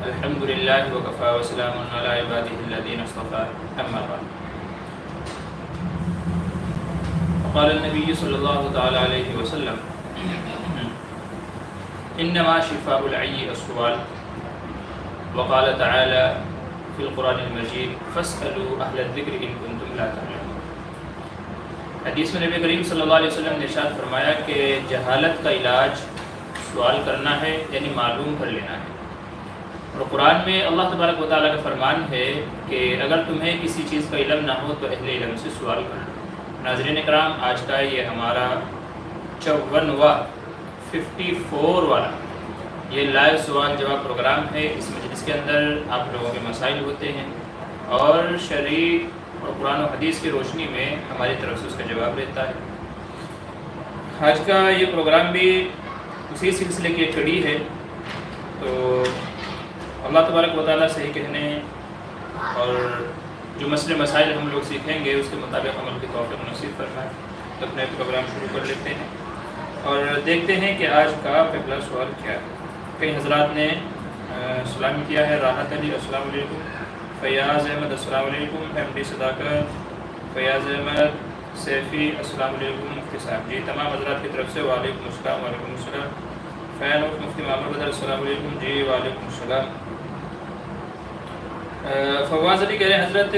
الحمد للہ وکفی وسلام علی عبادہ الذین اصطفی اما بعد. قال النبی صلی اللہ تعالی علیہ وسلم انما شفاء العی السؤال وقال تعالی فی القرآن المجید فاسألوا اہل الذکر ان کنتم لا تعلمون. حدیث میں نبی کریم صلی اللہ علیہ وسلم نے ارشاد فرمایا کہ جہالت کا علاج سوال کرنا ہے، یعنی معلوم کر لینا ہے. اور قرآن میں اللہ تبارک و تعالیٰ کا فرمان ہے کہ اگر تمہیں کسی چیز کا علم نہ ہو تو اہل علم سے سوال کرنا. ناظرین اکرام، آج کا یہ ہمارا 54 والا یہ لائیو سوال جواب پروگرام ہے. اس مجلس کے اندر آپ لوگوں کے مسائل ہوتے ہیں اور شرعی اور قرآن و حدیث کی روشنی میں ہماری طرف سے اس کا جواب رہتا ہے. آج کا یہ پروگرام بھی اسی سلسلے کی ایک کڑی ہے. تو اللہ تبارک و تعالیٰ صحیح کہنے اور جو مسئلے مسائل ہم لوگ سیکھیں گے اس کے مطابق عمل کی توفیق نصیب فرمائے. تو اپنے پروگرام شروع کر لیتے ہیں اور دیکھتے ہیں کہ آج کا پہلا سوال کیا ہے. کئی حضرات نے سلام کیا ہے. راحت علی السلام علیکم. فیاض احمد السلام علیکم. ایم ڈی صداقت، فیاض احمد، سیفی السلام علیکم. مفتی صاحب جی تمام حضرات کی طرف سے وعلیکم السلام. وعلیکم السلام. فین مفتی محمد بدر السلام علیکم. جی وعلیکم السلام. فواز علی کہہ رہے ہیں حضرت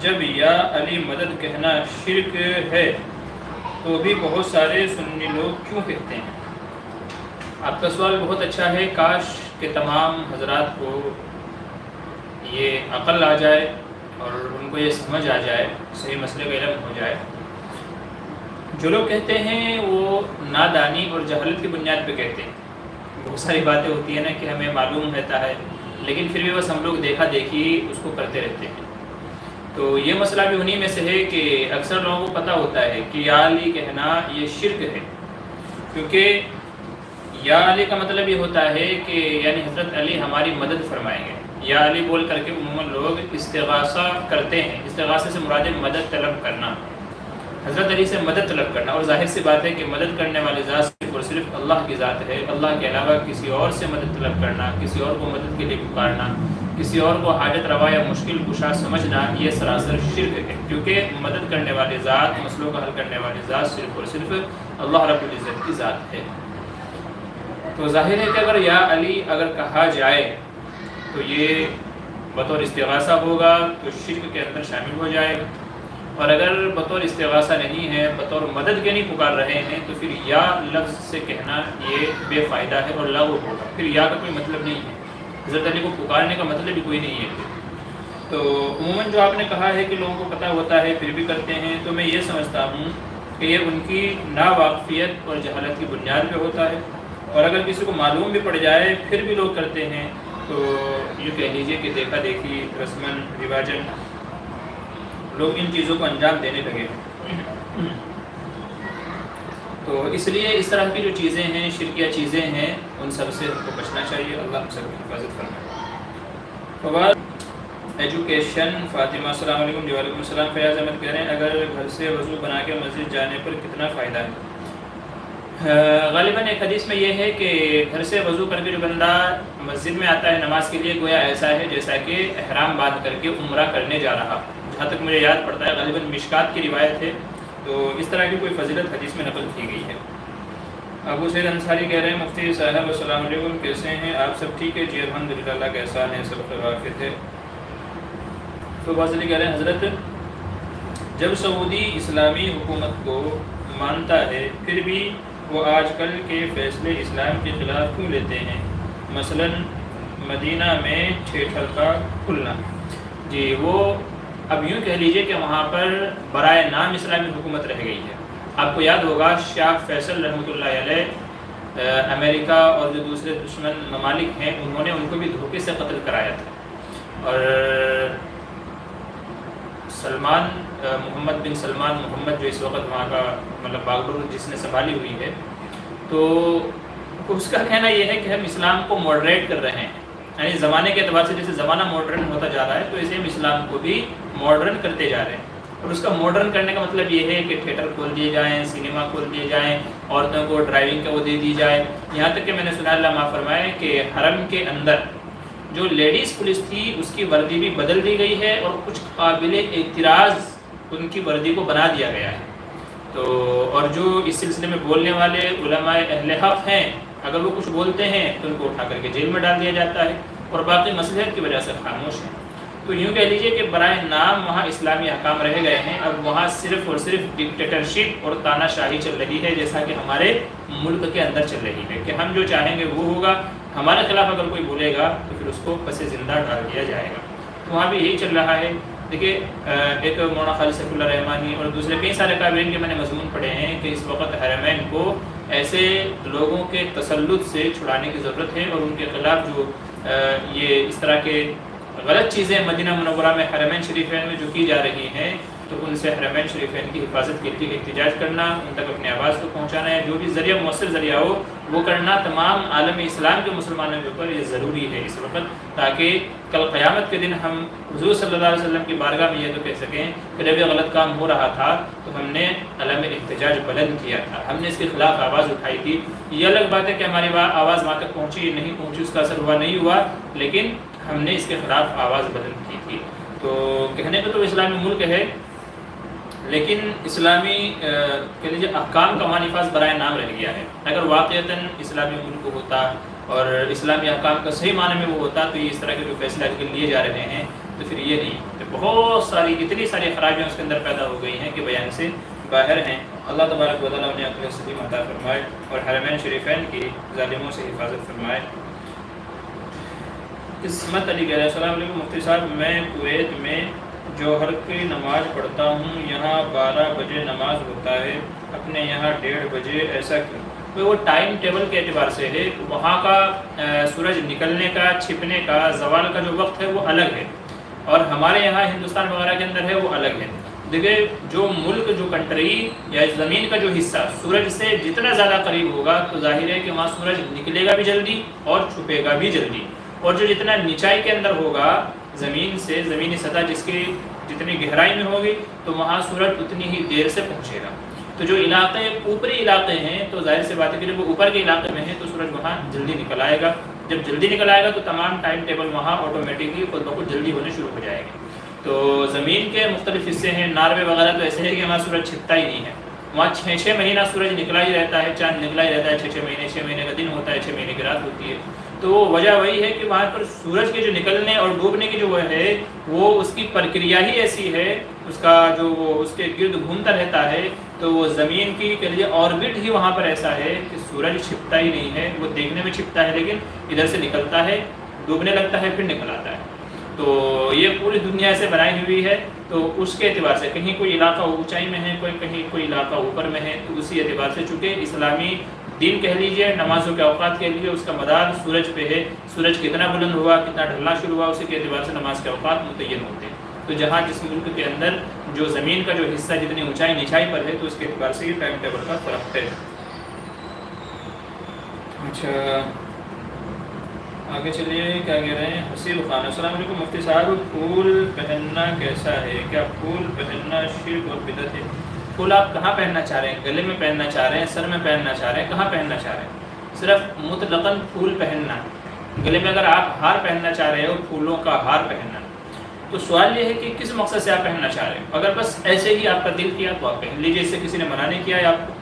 جب یا علی مدد کہنا شرک ہے تو بھی بہت سارے سنی لوگ کیوں کہتے ہیں؟ آپ کا سوال بہت اچھا ہے. کاش کہ تمام حضرات کو یہ عقل آ جائے اور ان کو یہ سمجھ آ جائے، صحیح مسئلے کا علم ہو جائے. جو لوگ کہتے ہیں وہ نادانی اور جہالت کی بنیاد پہ کہتے ہیں. بہت ساری باتیں ہوتی ہیں نا کہ ہمیں معلوم رہتا ہے لیکن پھر بھی بس ہم لوگ دیکھا دیکھی اس کو کرتے رہتے ہیں. تو یہ مسئلہ بھی انہی میں سے ہے کہ اکثر لوگوں کو پتہ ہوتا ہے کہ یا علی کہنا یہ شرک ہے، کیونکہ یا علی کا مطلب یہ ہوتا ہے کہ یعنی حضرت علی ہماری مدد فرمائیں گے. یا علی بول کر کے عموماً لوگ استغاثہ کرتے ہیں. استغاثے سے مراد مدد طلب کرنا، حضرت علی سے مدد طلب کرنا. اور ظاہر سی بات ہے کہ مدد کرنے والی ذات صرف اور صرف اللہ کی ذات ہے. اللہ کے علاوہ کسی اور سے مدد طلب کرنا، کسی اور کو مدد کے لیے پکارنا، کسی اور کو حاجت روا یا مشکل کشا سمجھنا یہ سراسر شرک ہے. کیونکہ مدد کرنے والی ذات، مسئلوں کا حل کرنے والی ذات صرف اور صرف اللہ رب العزت کی ذات ہے. تو ظاہر ہے کہ اگر یا علی اگر کہا جائے تو یہ بطور استغاثہ ہوگا تو شرک کے اندر شامل ہو جائے گا. اور اگر بطور استغاثہ نہیں ہے، بطور مدد کے نہیں پکار رہے ہیں تو پھر یا لفظ سے کہنا یہ بے فائدہ ہے اور لغو ہوگا. پھر یا کا کوئی مطلب نہیں ہے. حضرت علی کو پکارنے کا مطلب بھی کوئی نہیں ہے. تو عموماً جو آپ نے کہا ہے کہ لوگوں کو پتہ ہوتا ہے پھر بھی کرتے ہیں، تو میں یہ سمجھتا ہوں کہ یہ ان کی ناواقفیت اور جہالت کی بنیاد پہ ہوتا ہے. اور اگر کسی کو معلوم بھی پڑ جائے پھر بھی لوگ کرتے ہیں تو یہ کہہ لیجیے کہ دیکھا دیکھی، رسماً رواجن لوگ ان چیزوں کو انجام دینے لگے. تو اس لیے اس طرح کی جو چیزیں ہیں، شرکیہ چیزیں ہیں، ان سب سے ہم کو بچنا چاہیے. اللہ ہم سب کی حفاظت فرمائے. فواد ایجوکیشن فاطمہ السلام علیکم. جی وعلیکم السلام. فیاض احمد کہہ رہے ہیں اگر گھر سے وضو بنا کے مسجد جانے پر کتنا فائدہ ہے؟ غالباً ایک حدیث میں یہ ہے کہ گھر سے وضو کر کے جو بندہ مسجد میں آتا ہے نماز کے لیے گویا ایسا ہے جیسا کہ احرام باندھ کر کے عمرہ کرنے جا رہا. جہاں تک مجھے یاد پڑتا ہے غالباً مشکات کی روایت ہے. تو اس طرح کی کوئی فضیلت حدیث میں نقل کی گئی ہے. ابو سید انصاری کہہ رہے ہیں مفتی صاحب السلام علیکم، کیسے ہیں آپ؟ سب ٹھیک ہے جی الحمدللہ. اللہ کا احسان ہے، سب خیریت ہے. تو بازلی کہہ رہے ہیں حضرت جب سعودی اسلامی حکومت کو مانتا ہے پھر بھی وہ آج کل کے فیصلے اسلام کے خلاف کیوں لیتے ہیں؟ مثلا مدینہ میں تھیٹر کا کھلنا. جی وہ اب یوں کہہ لیجئے کہ وہاں پر برائے نام اسلامی حکومت رہ گئی ہے. آپ کو یاد ہوگا شاہ فیصل رحمۃ اللہ علیہ امریکہ اور جو دوسرے دشمن ممالک ہیں انہوں نے ان کو بھی دھوکے سے قتل کرایا تھا. اور سلمان محمد بن سلمان محمد جو اس وقت وہاں کا مطلب باغڈور جس نے سنبھالی ہوئی ہے، تو اس کا کہنا یہ ہے کہ ہم اسلام کو ماڈریٹ کر رہے ہیں. یعنی زمانے کے اعتبار سے جیسے زمانہ ماڈرن ہوتا جا رہا ہے تو اسے ہم اسلام کو بھی ماڈرن کرتے جا رہے ہیں. اور اس کا ماڈرن کرنے کا مطلب یہ ہے کہ تھیٹر کھول دیے جائیں، سنیما کھول دیے جائیں، عورتوں کو ڈرائیونگ کا وہ دے دی جائے. یہاں تک کہ میں نے سنا اللہ معاف فرمائے کہ حرم کے اندر جو لیڈیز پولیس تھی اس کی وردی بھی بدل دی گئی ہے اور کچھ قابل اعتراض ان کی وردی کو بنا دیا گیا ہے. تو اور جو اس سلسلے میں بولنے والے علماء اہل حق ہیں اگر وہ کچھ بولتے ہیں تو ان کو اٹھا کر کے جیل میں ڈال دیا جاتا ہے اور باقی مصلحت کی وجہ سے خاموش ہیں. تو یوں کہہ لیجئے کہ برائے نام وہاں اسلامی احکام رہ گئے ہیں. اب وہاں صرف اور صرف ڈکٹیٹرشپ اور تانا شاہی چل رہی ہے جیسا کہ ہمارے ملک کے اندر چل رہی ہے کہ ہم جو چاہیں گے وہ ہوگا. ہمارے خلاف اگر کوئی بولے گا تو پھر اس کو پس زندہ ڈال دیا جائے گا. تو وہاں بھی یہی چل رہا ہے. دیکھیے ایک مولانا خالد سیف اللہ رحمانی اور دوسرے کئی سارے قابلین کے میں نے مضمون پڑھے ہیں کہ اس وقت حرمین کو ایسے لوگوں کے تسلط سے چھڑانے کی ضرورت ہے اور ان کے خلاف جو یہ اس طرح کے غلط چیزیں مدینہ منورہ میں حرمین شریفین میں جو کی جا رہی ہیں تو ان سے حرمین شریفین کی حفاظت کے لیے احتجاج کرنا, ان تک اپنی آواز کو پہنچانا ہے, جو بھی ذریعہ مؤثر ذریعہ ہو وہ کرنا تمام عالم اسلام کے مسلمانوں کے اوپر یہ ضروری ہے اس وقت, تاکہ کل قیامت کے دن ہم حضور صلی اللہ علیہ وسلم کی بارگاہ میں یہ تو کہہ سکیں کہ جب یہ غلط کام ہو رہا تھا تو ہم نے علم احتجاج بلند کیا تھا, ہم نے اس کے خلاف آواز اٹھائی تھی. یہ الگ بات ہے کہ ہماری آواز وہاں تک پہنچی نہیں پہنچی, اس کا اثر ہوا نہیں ہوا, لیکن ہم نے اس کے خلاف آواز بلند کی تھی. تو کہنے پہ تو اسلامی ملک ہے لیکن اسلامی کہہ لیجیے احکام کا مانیفاز برائے نام رہ گیا ہے. اگر واقعتاً اسلامی ملک ہوتا اور اسلامی احکام کا صحیح معنی میں وہ ہوتا تو یہ اس طرح کے جو فیصلے آج کل لیے جا رہے ہیں تو پھر یہ نہیں. تو بہت ساری اتنی ساری خرابیاں اس کے اندر پیدا ہو گئی ہیں کہ بیان سے باہر ہیں. اللہ تبارک و تعالیٰ نے عقل سلیم عطا فرمائے اور حرمین شریفین کی ظالموں سے حفاظت فرمائے. قسمت علی کہہ رہے ہیں السلام علیکم مفتی صاحب, میں کویت میں جوہر کی نماز پڑھتا ہوں, یہاں 12 بجے نماز ہوتا ہے, اپنے یہاں 1:30 بجے, ایسا کیوں؟ تو وہ ٹائم ٹیبل کے اعتبار سے ہے, وہاں کا سورج نکلنے کا چھپنے کا زوال کا جو وقت ہے وہ الگ ہے اور ہمارے یہاں ہندوستان وغیرہ کے اندر ہے وہ الگ ہے. دیکھیں جو ملک جو کنٹری یا زمین کا جو حصہ سورج سے جتنا زیادہ قریب ہوگا تو ظاہر ہے کہ وہاں سورج نکلے گا بھی جلدی اور چھپے گا بھی جلدی, اور جو جتنا نچائی کے اندر ہوگا زمین سے, زمینی سطح جس کی جتنی گہرائی میں ہوگی تو وہاں سورج اتنی ہی دیر سے پہنچے گا. تو جو علاقے اوپری علاقے ہیں تو ظاہر سے بات ہے کہ جب وہ اوپر کے علاقے میں ہیں تو سورج وہاں جلدی نکل آئے گا. جب جلدی نکل آئے گا تو تمام ٹائم ٹیبل وہاں آٹومیٹکلی خود بخود جلدی ہونے شروع ہو جائے گا. تو زمین کے مختلف حصے ہیں, ناروے وغیرہ تو ایسے ہے کہ وہاں سورج چھپتا ہی نہیں ہے, وہاں 6 مہینہ سورج نکلا ہی رہتا ہے, چاند نکلا ہی رہتا ہے, 6 مہینے کا دن ہوتا ہے, 6 مہینے کی رات ہوتی ہے. تو وجہ وہی ہے کہ وہاں پر سورج کے جو نکلنے اور ڈوبنے کی جو وہ ہے وہ اس کی پرکریا ہی ایسی ہے, اس کا جو وہ اس کے گرد گھومتا رہتا ہے, تو وہ زمین کی کہہ لیجیے آربٹ ہی وہاں پر ایسا ہے کہ سورج چھپتا ہی نہیں ہے. وہ دیکھنے میں چھپتا ہے لیکن ادھر سے نکلتا ہے, ڈوبنے لگتا ہے, پھر نکل آتا ہے. تو یہ پوری دنیا سے بنائی ہوئی ہے. تو اس کے اعتبار سے کہیں کوئی علاقہ اونچائی میں ہے, کہیں کوئی علاقہ اوپر میں ہے, تو اسی اعتبار سے چونکہ اسلامی دین کہہ لیجئے, نمازوں کے اوقات کہہ لیجئے, اس کا مدار سورج پہ ہے. سورج کتنا بلند ہوا, کتنا ڈھلنا شروع ہوا, اسی کے اعتبار سے نماز کے اوقات متعین ہوتے ہیں. تو جہاں جس ملک کے اندر جو زمین کا جو حصہ جتنی اونچائی نچائی پر ہے تو اس کے اعتبار سے یہ ٹائم ٹیبل کا فرق ہے. اچھا آگے چلیے, کیا کہہ رہے ہیں حسیب خان, السلام علیکم مفتی صاحب, پھول پہننا کیسا ہے, کیا پھول پہننا شرک اور بدعت ہے؟ پھول آپ کہاں پہننا چاہ رہے ہیں, گلے میں پہننا چاہ رہے ہیں, سر میں پہننا چاہ رہے ہیں, کہاں پہننا چاہ رہے ہیں؟ صرف مطلقاً پھول پہننا, گلے میں اگر آپ ہار پہننا چاہ رہے ہو, پھولوں کا ہار پہننا, تو سوال یہ ہے کہ کس مقصد سے آپ پہننا چاہ رہے ہیں. اگر بس ایسے ہی آپ کا دل کیا تو آپ پہن لیجیے, اس سے کسی نے منع نہیں کیا ہے آپ کو.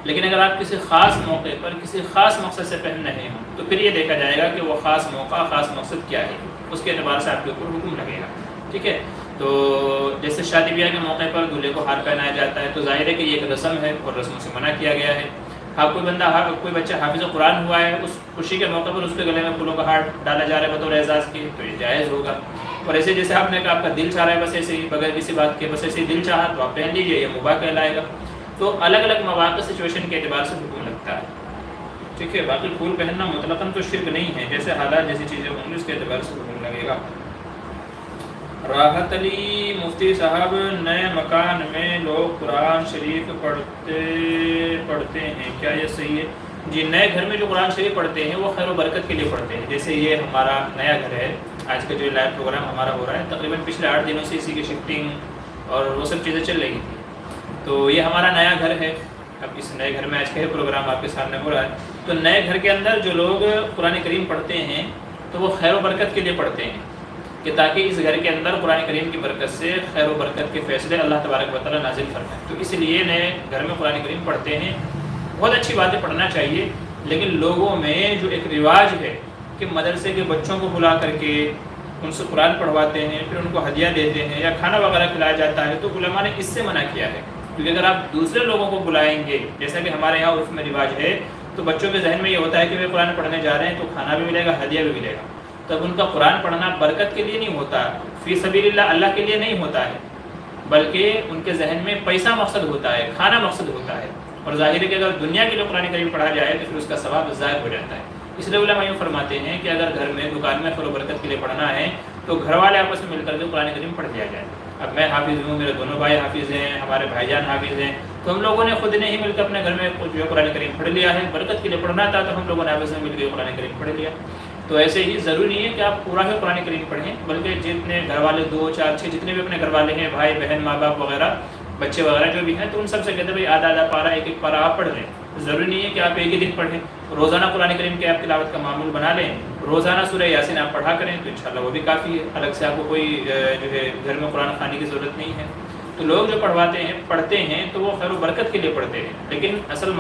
لیکن اگر آپ کسی خاص موقع پر کسی خاص مقصد سے پہن رہے ہوں تو پھر یہ دیکھا جائے گا کہ وہ خاص موقع خاص مقصد کیا ہے, اس کے اعتبار سے آپ کے اوپر حکم لگے گا. ٹھیک ہے, تو جیسے شادی بیاہ کے موقع پر دولہے کو ہار پہنایا جاتا ہے تو ظاہر ہے کہ یہ ایک رسم ہے اور رسموں سے منع کیا گیا ہے. کوئی بچہ حافظ قرآن ہوا ہے, اس خوشی کے موقع پر اس کے گلے میں پھولوں کا ہار ڈالا جا رہا ہے بطور اعزاز کے, تو یہ جائز ہوگا. اور ایسے جیسے آپ نے کہا آپ کا دل چاہ رہا ہے بس ایسے ہی بغیر کسی بات کے, بس ایسے ہی دل چاہا تو آپ پہن لیجیے, یہ مباح کہلائے گا. تو الگ الگ مواقع سچویشن کے اعتبار سے حکم لگتا ہے. ٹھیک ہے, باقی پھول پہننا مطلقاً تو شرک نہیں ہے, جیسے حالات جیسی چیزیں ہوں گی اس کے اعتبار سے حکم لگے گا. راحت علی مفتی صاحب, نئے مکان میں لوگ قرآن شریف پڑھتے ہیں, کیا یہ صحیح ہے؟ جی, نئے گھر میں جو قرآن شریف پڑھتے ہیں وہ خیر و برکت کے لیے پڑھتے ہیں. جیسے یہ ہمارا نیا گھر ہے, آج کا جو لائیو پروگرام ہمارا ہو رہا ہے, تقریباً پچھلے 8 دنوں سے اسی کی شفٹنگ اور وہ سب چیزیں چل رہی تھیں. تو یہ ہمارا نیا گھر ہے. اب اس نئے گھر میں آج کا پروگرام آپ کے سامنے ہو رہا ہے. تو نئے گھر کے اندر جو لوگ قرآن کریم پڑھتے ہیں تو وہ خیر و برکت کے لیے پڑھتے ہیں کہ تاکہ اس گھر کے اندر قرآن کریم کی برکت سے خیر و برکت کے فیصلے اللہ تبارک و تعالیٰ نازل فرمائے. تو اس لیے نئے گھر میں قرآن کریم پڑھتے ہیں. بہت اچھی باتیں پڑھنا چاہیے، لیکن لوگوں میں جو ایک رواج ہے کہ مدرسے کے بچوں کو بلا کر کے ان سے قرآن پڑھواتے ہیں، پھر ان کو ہدیہ دیتے ہیں یا کھانا وغیرہ کھلایا جاتا ہے، تو علماء نے اس سے منع کیا ہے. کیونکہ اگر آپ دوسرے لوگوں کو بلائیں گے، جیسا کہ ہمارے یہاں عرف میں رواج ہے، تو بچوں کے ذہن میں یہ ہوتا ہے کہ وہ قرآن پڑھنے جا رہے ہیں تو کھانا بھی ملے گا، ہدیہ بھی ملے گا. تب ان کا قرآن پڑھنا برکت کے لیے نہیں ہوتا، فی سبیل اللہ اللہ کے لیے نہیں ہوتا ہے، بلکہ ان کے ذہن میں پیسہ مقصد ہوتا ہے، کھانا مقصد ہوتا ہے. اور ظاہر ہے کہ اگر دنیا کے لیے قرآن کریم پڑھا جائے تو پھر اس کا ثواب ضائع ہو جاتا ہے. اس لیے علماء یوں فرماتے ہیں کہ اگر گھر میں دکان میں خیر و برکت کے لیے پڑھنا ہے تو گھر والے آپس میں مل کر کے قرآن کریم پڑھ لیا جائے. اب میں حافظ ہوں، میرے دونوں بھائی حافظ ہیں، ہمارے بھائی جان حافظ ہیں، تو ہم لوگوں نے خود نے ہی مل کر اپنے گھر میں جو قرآن کریم پڑھ لیا ہے. برکت کے لیے پڑھنا تھا تو ہم لوگوں نے آپس میں مل کے قرآن کریم پڑھ لیا. تو ایسے ہی ضروری نہیں ہے کہ آپ پورا ہی قرآن کریم پڑھیں، بلکہ جتنے گھر والے 2 4 6 جتنے بھی اپنے گھر والے ہیں، بھائی بہن ماں باپ وغیرہ بچے وغیرہ جو بھی ہیں، تو ان سب سے کہتے ہیں بھائی آدھا آدھا پارا ایک ایک پارا آپ پڑھ لیں. ضروری نہیں ہے کہ آپ ایک ہی دن پڑھیں، روزانہ قرآن کریم کے آپ تلاوت کا معمول بنا لیں، روزانہ سورہ یاسین آپ پڑھا کریں تو انشاءاللہ وہ بھی کافی ہے. الگ سے آپ کو کوئی جو ہے گھر میں قرآن خوانی کی ضرورت نہیں ہے. تو لوگ جو پڑھتے ہیں تو وہ خیر و برکت کے لیے پڑھتے ہیں. لیکن اصل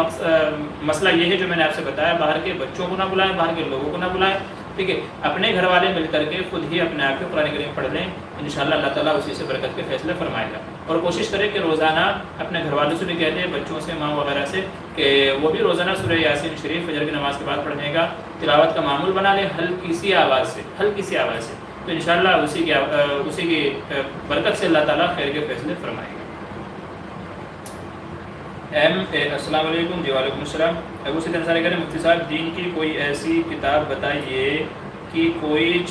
مسئلہ یہ ہے جو میں نے آپ سے بتایا، باہر کے بچوں کو نہ بلائیں، باہر کے لوگوں کو نہ بلائیں. ٹھیک ہے، اپنے گھر والے مل کر کے خود ہی اپنے آپ کو قرآن کریم پڑھ لیں، انشاءاللہ اللہ تعالیٰ اسی سے برکت کے فیصلے فرمائے گا. اور کوشش کریں کہ روزانہ اپنے گھر والوں سے بھی کہتے ہیں، بچوں سے، ماں وغیرہ سے، کہ وہ بھی روزانہ سورہ یاسین شریف فجر کی نماز کے بعد پڑھنے کا تلاوت کا معمول بنا لیں، ہلکی سی آواز سے. تو انشاءاللہ اسی کی برکت سے اللہ تعالیٰ خیر کے فیصلے فرمائے گا. السلام علیکم. جی وعلیکم السلام. ابو سید انصاری کہتے ہیں مفتی صاحب دین کی کوئی ایسی کتاب بتائیے کہ کوئی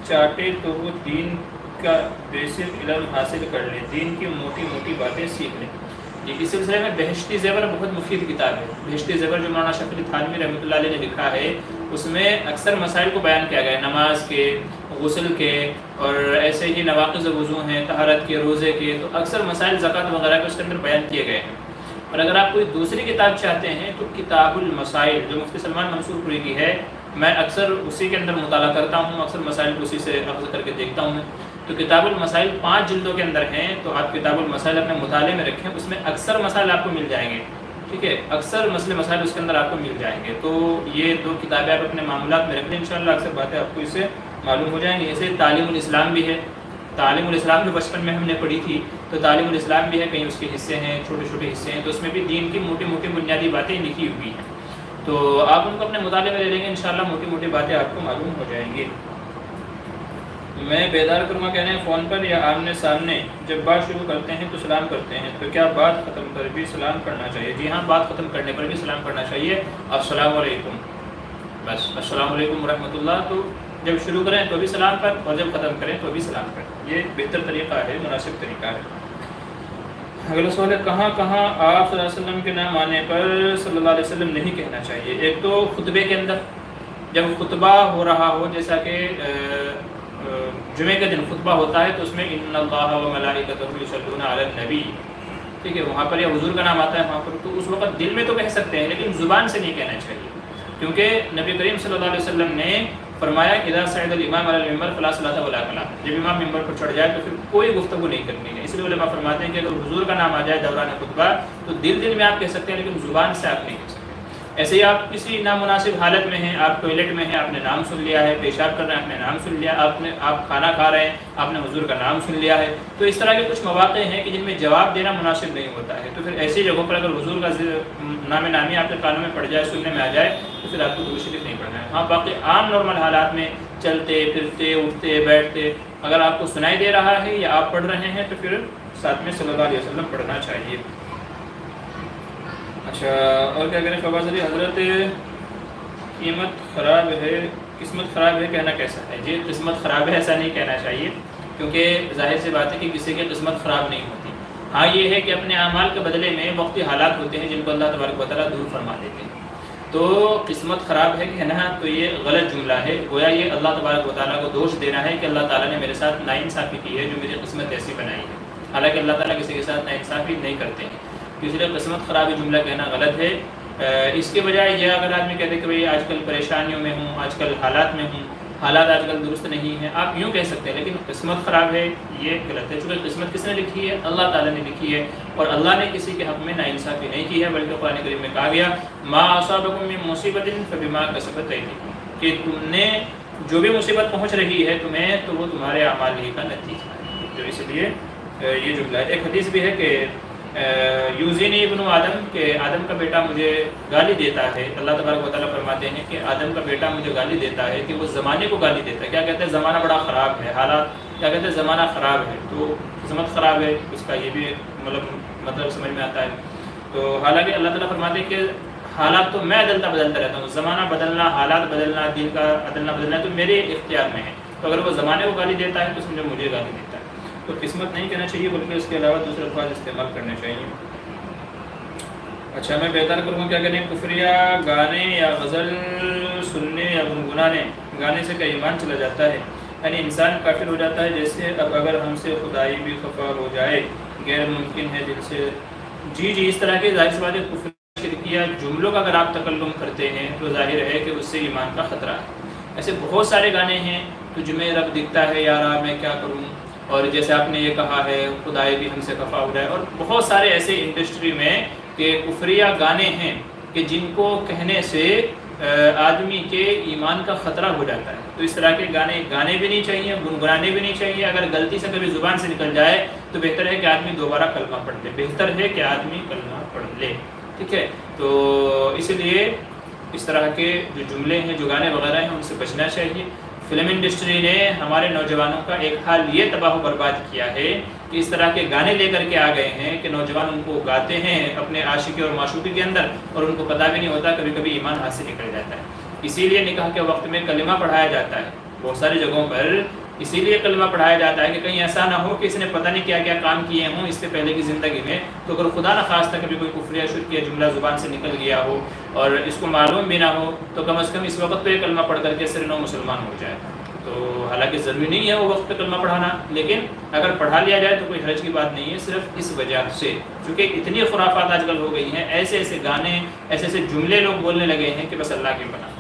چاہے تو وہ دین کا بیسک علم حاصل کر لے، دین کی موٹی موٹی باتیں سیکھ لیں. اس سلسلے میں بہشتی زیور بہت مفید کتاب ہے. بہشتی زیور جو مولانا شفیع تھانوی رحمۃ اللہ علیہ نے لکھا ہے، اس میں اکثر مسائل کو بیان کیا گیا ہے، نماز کے، غسل کے، اور ایسے ہی نواقض وضو ہیں، طہارت کے، روزے کے، تو اکثر مسائل زکوٰۃ وغیرہ کے اس کے اندر بیان کیے گئے ہیں. اور اگر آپ کوئی دوسری کتاب چاہتے ہیں تو کتاب المسائل جو مفتی سلمان منصور پوری کی ہے، میں اکثر اسی کے اندر مطالعہ کرتا ہوں، اکثر مسائل کو اسی سے اخذ کر کے دیکھتا ہوں میں. تو کتاب المسائل 5 جلدوں کے اندر ہیں، تو آپ کتاب المسائل اپنے مطالعے میں رکھیں، اس میں اکثر مسائل آپ کو مل جائیں گے. ٹھیک ہے، اکثر مسائل اس کے اندر آپ کو مل جائیں گے. تو یہ 2 کتابیں آپ اپنے معاملات میں رکھ لیں، انشاءاللہ اکثر باتیں آپ کو اس سے معلوم ہو جائیں گی. ایسے تعلیم الاسلام بھی ہے. تعلیم الاسلام جو بچپن میں ہم نے پڑھی تھی، تو تعلیم الاسلام بھی ہے، کہیں اس کے حصے ہیں، چھوٹے چھوٹے حصے ہیں، تو اس میں بھی دین کی موٹی موٹی بنیادی باتیں لکھی ہوئی ہیں. تو آپ ان کو اپنے مطالعے میں لے لیں گے، انشاءاللہ موٹی موٹی باتیں آپ کو معلوم ہو جائیں گی. میں بیدار کروں کہنے ہیں فون پر یا آمنے سامنے جب بات شروع کرتے ہیں تو سلام کرتے ہیں، تو کیا بات ختم پر بھی سلام کرنا چاہیے؟ جی ہاں، بات ختم کرنے پر بھی سلام کرنا چاہیے. السلام علیکم، بس السلام علیکم ورحمۃ اللہ. تو جب شروع کریں تو بھی سلام پر، اور جب ختم کریں تو بھی سلام پر. یہ بہتر طریقہ ہے، مناسب طریقہ ہے. اگلا سوال ہے، کہاں کہاں آپ صلی اللہ علیہ وسلم کے نام آنے پر صلی اللہ علیہ وسلم نہیں کہنا چاہیے؟ ایک تو خطبے کے اندر جب خطبہ ہو رہا ہو، جیسا کہ جمعے کے دن خطبہ ہوتا ہے تو اس میں ان اللہ و ملائکتہ یصلون علی النبی، ٹھیک ہے، وہاں پر یہ حضور کا نام آتا ہے وہاں پر، تو اس وقت دل میں تو کہہ سکتے ہیں لیکن زبان سے نہیں کہنا چاہیے. کیونکہ نبی کریم صلی اللہ علیہ وسلم نے فرمایا اذا صعد الامام علی المنبر فلا صلاۃ ولا کلام، جب امام ممبر پر چڑھ جائے تو پھر کوئی گفتگو نہیں کرنی ہے. اس لیے علماء فرماتے ہیں کہ اگر حضور کا نام آ جائے دوران خطبہ تو دل میں آپ کہہ سکتے ہیں لیکن زبان سے آپ نہیں کہہ سکتے. ایسے ہی آپ کسی نامناسب حالت میں ہیں، آپ ٹوائلٹ میں ہیں، آپ نے نام سن لیا ہے، پیشاب کر رہے ہیں، آپ نے نام سن لیا، آپ کھانا کھا رہے ہیں، آپ نے حضور کا نام سن لیا ہے، تو اس طرح کے کچھ مواقع ہیں کہ جن میں جواب دینا مناسب نہیں ہوتا ہے. تو پھر ایسی جگہوں پر اگر حضور کا نام نامی آپ کے کانوں میں پڑ جائے، سننے میں آ جائے، تو پھر آپ کو درود شریف نہیں پڑھنا ہے. ہاں باقی عام نارمل حالات میں چلتے پھرتے اٹھتے بیٹھتے اگر آپ کو سنائی دے رہا ہے یا آپ پڑھ رہے ہیں تو پھر ساتھ میں صلی اللہ علیہ وسلم پڑھنا چاہیے. اچھا، اور کیا کریں؟ فواز علی حضرت قسمت خراب ہے کہنا کیسا ہے؟ جی قسمت خراب ہے ایسا نہیں کہنا چاہیے، کیونکہ ظاہر سی بات ہے کہ کسی کی قسمت خراب نہیں ہوتی. ہاں یہ ہے کہ اپنے اعمال کے بدلے میں وقتی حالات ہوتے ہیں جن کو اللہ تبارک و تعالیٰ دور فرما دیتے ہیں. تو قسمت خراب ہے کہنا تو یہ غلط جملہ ہے، گویا یہ اللہ تبارک و تعالیٰ کو دوش دینا ہے کہ اللہ تعالیٰ نے میرے ساتھ ناانصافی کی ہے جو میری قسمت ایسی بنائی ہے. حالانکہ اللہ تعالیٰ کسی کے ساتھ ناانصافی نہیں کرتے ہیں، اس لیے قسمت خراب جملہ کہنا غلط ہے. اس کے بجائے یہ اگر آدمی کہتے کہ بھئی آج کل پریشانیوں میں ہوں، آج کل حالات میں ہوں، حالات آج کل درست نہیں ہیں، آپ یوں کہہ سکتے ہیں، لیکن قسمت خراب ہے یہ غلط ہے، چونکہ قسمت کس نے لکھی ہے؟ اللہ تعالیٰ نے لکھی ہے، اور اللہ نے کسی کے حق میں ناانصافی نہیں کی ہے، بلکہ قرآن کریم میں کہا گیا ما اصابکم من مصیبت فبما کسبت ایدیکم، کہ تم نے جو بھی مصیبت پہنچ رہی ہے تمہیں تو وہ تمہارے اعمال ہی کا نتیجہ ہے، تو اس لیے یہ جملہ ہے۔ ایک حدیث بھی ہے کہ یوزینی ابن آدم، کہ آدم کا بیٹا مجھے گالی دیتا ہے، اللہ تبارک و تعالیٰ فرماتے ہیں کہ آدم کا بیٹا مجھے گالی دیتا ہے، کہ وہ زمانے کو گالی دیتا ہے، کیا کہتے ہیں؟ زمانہ بڑا خراب ہے، حالات کیا کہتے ہیں؟ زمانہ خراب ہے، تو قسمت خراب ہے، اس کا یہ بھی مطلب سمجھ میں آتا ہے۔ تو حالانکہ اللہ تعالیٰ فرماتے ہیں کہ حالات تو میں بدلتا رہتا ہوں، زمانہ بدلنا، حالات بدلنا، دین کا بدلنا تو میرے اختیار میں ہے، تو اگر وہ زمانے کو گالی دیتا ہے تو سمجھو مجھے گالی دیتا ہے، تو قسمت نہیں کہنا چاہیے بلکہ اس کے علاوہ دوسرے الفاظ استعمال کرنے چاہیے۔ اچھا، میں بہتر کروں کیا کریں؟ کفریہ گانے یا غزل سننے یا گنگنانے، گانے سے کیا ایمان چلا جاتا ہے؟ یعنی انسان کافر ہو جاتا ہے، جیسے اب اگر ہم سے خدائی بھی خفا ہو جائے غیر ممکن ہے دل سے، جی اس طرح کے ظاہر سی بات ہے کفر شرکیہ جملوں کا اگر آپ تکلم کرتے ہیں تو ظاہر ہے کہ اس سے ایمان کا خطرہ ہے۔ ایسے بہت سارے گانے ہیں، تجھ میں رب دکھتا ہے یارا میں کیا کروں، اور جیسے آپ نے یہ کہا ہے خدائی بھی ہم سے خفا ہو جائے، اور بہت سارے ایسے انڈسٹری میں کہ کفریہ گانے ہیں کہ جن کو کہنے سے آدمی کے ایمان کا خطرہ ہو جاتا ہے، تو اس طرح کے گانے بھی نہیں چاہیے، گنگنانے بھی نہیں چاہیے۔ اگر غلطی سے کبھی زبان سے نکل جائے تو بہتر ہے کہ آدمی دوبارہ کلمہ پڑھ لے، بہتر ہے کہ آدمی کلمہ پڑھ لے، ٹھیک ہے؟ تو اس لیے اس طرح کے جو جملے ہیں، جو گانے وغیرہ ہیں، ان سے بچنا چاہیے۔ فلم انڈسٹری نے ہمارے نوجوانوں کا ایک حال یہ تباہ و برباد کیا ہے کہ اس طرح کے گانے لے کر کے آ گئے ہیں کہ نوجوان ان کو گاتے ہیں اپنے عاشقی اور معشوقی کے اندر، اور ان کو پتہ بھی نہیں ہوتا، کبھی کبھی ایمان ہاتھ سے نکل جاتا ہے۔ اسی لیے نکاح کے وقت میں کلمہ پڑھایا جاتا ہے، بہت ساری جگہوں پر اسی لیے کلمہ پڑھایا جاتا ہے کہ کہیں ایسا نہ ہو کہ اس نے پتہ نہیں کیا کیا کام کیے ہوں اس سے پہلے کی زندگی میں، تو اگر خدا نخواستہ کبھی کوئی کفریہ شرکیہ جملہ زبان سے نکل گیا ہو اور اس کو معلوم بھی نہ ہو، تو کم از کم اس وقت پہ کلمہ پڑھ کر کے سر نو مسلمان ہو جائے۔ تو حالانکہ ضروری نہیں ہے وہ وقت پہ کلمہ پڑھانا، لیکن اگر پڑھا لیا جائے تو کوئی حرج کی بات نہیں ہے، صرف اس وجہ سے چونکہ اتنی خرافات آج کل ہو گئی ہیں، ایسے ایسے گانے، ایسے ایسے جملے لوگ بولنے لگے ہیں کہ بس اللہ کی پناہ،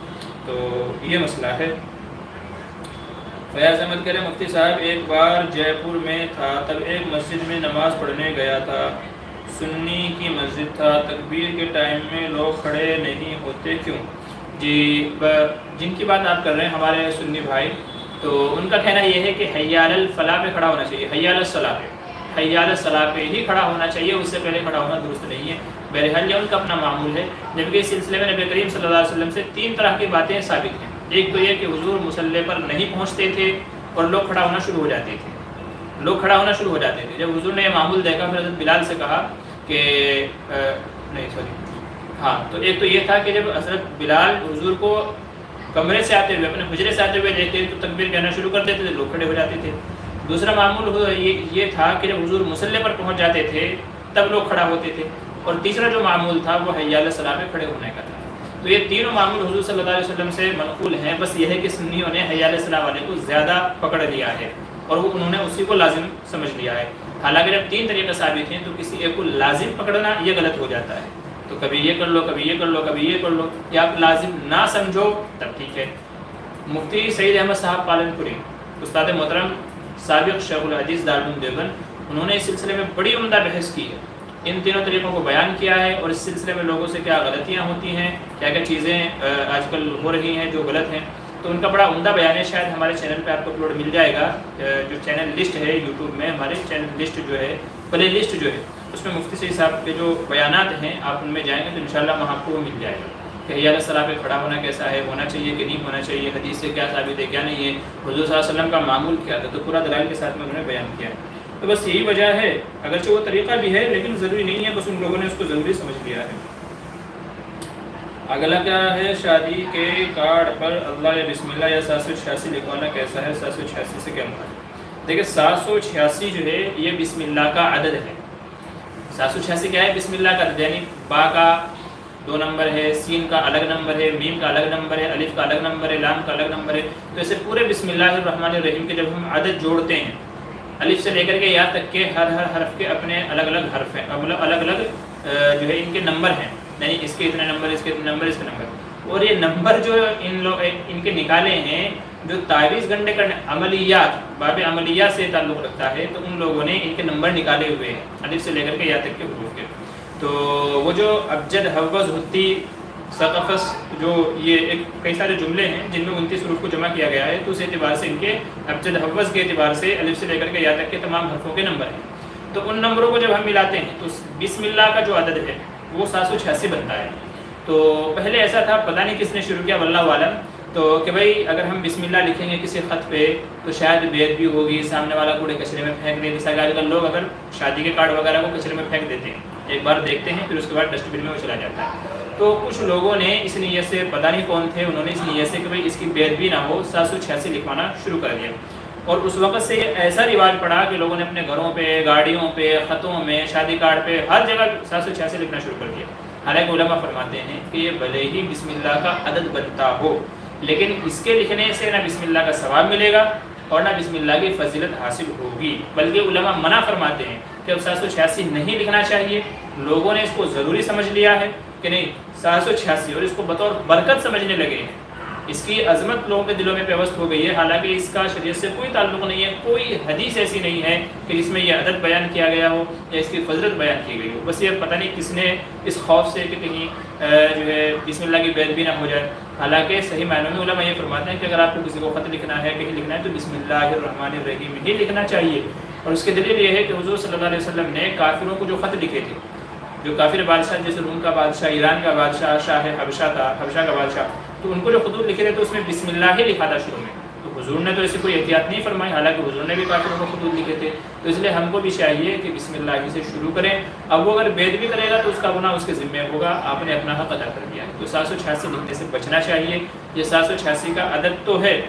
تو یہ مسئلہ ہے۔ فیاض احمد کہہ رہے مفتی صاحب ایک بار جے پور میں تھا، تب ایک مسجد میں نماز پڑھنے گیا تھا، سنی کی مسجد تھا، تکبیر کے ٹائم میں لوگ کھڑے نہیں ہوتے کیوں؟ جی جن کی بات آپ کر رہے ہیں ہمارے سنی بھائی، تو ان کا کہنا یہ ہے کہ حی علی الفلاح پہ کھڑا ہونا چاہیے، حی علی الصلاح پہ، حی علی الصلاح پہ ہی کھڑا ہونا چاہیے، اس سے پہلے کھڑا ہونا درست نہیں ہے۔ بہرحال یہ ان کا اپنا معمول ہے، جبکہ اس سلسلے میں نبی کریم صلی اللہ علیہ وسلم سے 3 طرح کی باتیں ثابت ہیں۔ ایک تو یہ کہ حضور مصلی پر نہیں پہنچتے تھے اور لوگ کھڑا ہونا شروع ہو جاتے تھے، لوگ کھڑا ہونا شروع ہو جاتے تھے۔ جب حضور نے یہ معمول دیکھا پھر حضرت بلال سے کہا کہ تو ایک تو یہ تھا کہ جب حضرت بلال حضور کو کمرے سے آتے ہوئے، اپنے حجرے سے آتے ہوئے دیکھتے تو تکبیر کہنا شروع کر دیتے تھے، لوگ کھڑے ہو جاتے تھے۔ دوسرا معمول یہ تھا کہ جب حضور مصلی پر پہنچ جاتے تھے تب لوگ کھڑا ہوتے تھے، اور تیسرا جو معمول تھا وہ حی علی الصلاح پہ کھڑے ہونے کا تھا۔ تو یہ تینوں معمول حضور صلی اللہ علیہ وسلم سے منقول ہیں، بس یہ ہے کہ سنیوں نے حی علی الصلاح والے کو زیادہ پکڑ لیا ہے اور وہ انہوں نے اسی کو لازم سمجھ لیا ہے۔ حالانکہ جب 3 طریقے ثابت ہیں تو کسی ایک کو لازم پکڑنا یہ غلط ہو جاتا ہے، تو کبھی یہ کر لو، کبھی یہ کر لو، کبھی یہ کر لو، یا آپ لازم نہ سمجھو تب ٹھیک ہے۔ مفتی سعید احمد صاحب پالن پوری، استاد محترم، سابق شیخ الحدیث دارالعلوم دیوبند، انہوں نے اس سلسلے میں بڑی عمدہ بحث کی ہے، ان تینوں طریقوں کو بیان کیا ہے اور اس سلسلے میں لوگوں سے کیا غلطیاں ہوتی ہیں، کیا کیا چیزیں آج کل ہو رہی ہیں جو غلط ہیں، تو ان کا بڑا عمدہ بیان ہے۔ شاید ہمارے چینل پہ آپ کو اپلوڈ مل جائے گا، جو چینل لسٹ ہے یوٹیوب میں، ہمارے چینل لسٹ جو ہے، پلے لسٹ جو ہے، اس میں مفتی سعید صاحب کے جو بیانات ہیں آپ ان میں جائیں گے تو انشاءاللہ وہاں آپ کو وہ مل جائے گا کہ حی علی الصلاح پہ کھڑا ہونا کیسا ہے، ہونا چاہیے کہ نہیں ہونا چاہیے، حدیث سے کیا ثابت ہے کیا نہیں ہے، حضور صلی اللہ علیہ وسلم کا معمول کیا تھا، تو پورا دلائل کے ساتھ میں انہوں نے بیان کیا ہے۔ تو بس یہی وجہ ہے، اگرچہ وہ طریقہ بھی ہے لیکن ضروری نہیں ہے، بس ان لوگوں نے اس کو ضروری سمجھ لیا ہے۔ اگلا کیا ہے، شادی کے کارڈ پر اللہ یا بسم اللہ یا 786 لکھوانا کیسا ہے، 786 سے کیا مراد؟ دیکھیں 786 جو ہے یہ بسم اللہ کا عدد ہے۔ 786 کیا ہے؟ بسم اللہ کا عدد، یعنی با کا 2 نمبر ہے، سین کا الگ نمبر ہے، میم کا الگ نمبر ہے، الف کا الگ نمبر ہے، لام کا الگ نمبر ہے۔ تو ایسے پورے بسم اللہ الرحمن الرحیم کے جب ہم عدد جوڑتے ہیں، الف سے لے کر کے یا تک کے ہر حرف کے اپنے الگ الگ حرف ہیں، الگ الگ جو ہے ان کے نمبر ہیں، نہیں اس کے اتنے نمبر، اس کے اتنے نمبر، اس کے نمبر، اور یہ نمبر جو ان کے نکالے ہیں جو تعویذ گنڈے کا عملیات، باب عملیات سے تعلق رکھتا ہے، تو ان لوگوں نے ان کے نمبر نکالے ہوئے ہیں الف سے لے کر کے یا تک کے حروف کے. تو وہ جو ابجد حوض ہتی ثقفس، جو یہ ایک کئی سارے جملے ہیں جن میں 29 حروف کو جمع کیا گیا ہے، تو اس اعتبار سے ان کے ابجد حوض کے اعتبار سے الف سے لے کر کے یا تک کے تمام حرفوں کے نمبر ہیں. تو ان نمبروں کو جب ہم ملاتے ہیں تو بسم اللہ کا جو عدد ہے وہ 786 بنتا ہے. تو پہلے ایسا تھا، پتہ نہیں کس نے شروع کیا واللہ عالم، تو کہ بھائی اگر ہم بسم اللہ لکھیں گے کسی خط پہ تو شاید بے ادبی ہوگی، سامنے والا کوڑے کچرے میں پھینک دے. جیسا کہ آج کل لوگ اگر شادی کے کارڈ وغیرہ کو کچرے میں پھینک دیتے ہیں، ایک بار دیکھتے ہیں پھر اس کے بعد ڈسٹ بن میں وہ چلا جاتا ہے. تو کچھ لوگوں نے اس نیت سے، پتہ نہیں کون تھے، انہوں نے اس نیت سے کہ بھائی اس کی بے ادبی نہ ہو 786 لکھوانا شروع کر دیا. اور اس وقت سے ایسا رواج پڑا کہ لوگوں نے اپنے گھروں پہ، گاڑیوں پہ، خطوں میں، شادی کارڈ پہ، ہر جگہ 786 لکھنا شروع کر دیا. حالانکہ علماء فرماتے ہیں کہ یہ بھلے ہی بسم اللہ کا عدد بنتا ہو، لیکن اس کے لکھنے سے نہ بسم اللہ کا ثواب ملے گا اور نہ بسم اللہ کی فضیلت حاصل ہوگی. بلکہ علماء منع فرماتے ہیں کہ اب 786 نہیں لکھنا چاہیے. لوگوں نے اس کو ضروری سمجھ لیا ہے کہ نہیں 786، اور اس کو بطور برکت سمجھنے لگے ہیں. اس کی عظمت لوگوں کے دلوں میں پیوست ہو گئی ہے، حالانکہ اس کا شریعت سے کوئی تعلق نہیں ہے. کوئی حدیث ایسی نہیں ہے کہ جس میں یہ عدد بیان کیا گیا ہو یا اس کی فضیلت بیان کی گئی ہو. بس یہ پتہ نہیں کس نے اس خوف سے کہ کہیں جو ہے بسم اللہ کی بے ادبی نہ ہو جائے. حالانکہ صحیح معنوں میں علماء یہ فرماتے ہیں کہ اگر آپ کو کسی کو خط لکھنا ہے، کہیں لکھنا ہے، تو بسم اللہ الرحمن الرحیم ہی لکھنا چاہیے. اور اس کی دلیل یہ ہے کہ حضور صلی اللہ علیہ وسلم نے کافروں کو جو خط لکھے تھے، جو کافر بادشاہ جیسے روم کا بادشاہ، ایران کا بادشاہ، شاہ حبشہ تھا، حبشہ کا بادشاہ، تو ان کو جو خطوط لکھے تھے تو اس میں بسم اللہ ہی لکھا تھا شروع میں. تو حضور نے تو ایسی کوئی احتیاط نہیں فرمائی، حالانکہ حضور نے بھی کافروں کو خطوط لکھے تھے. تو اس لیے ہم کو بھی چاہیے کہ بسم اللہ ہی سے شروع کریں. اب وہ اگر بے ادبی کرے گا تو اس کا گناہ اس کے ذمہ ہوگا، آپ نے اپنا حق ادا کر دیا ہے. تو 786 لکھنے سے بچنا چاہیے. یہ 786 کا عدد تو ہے،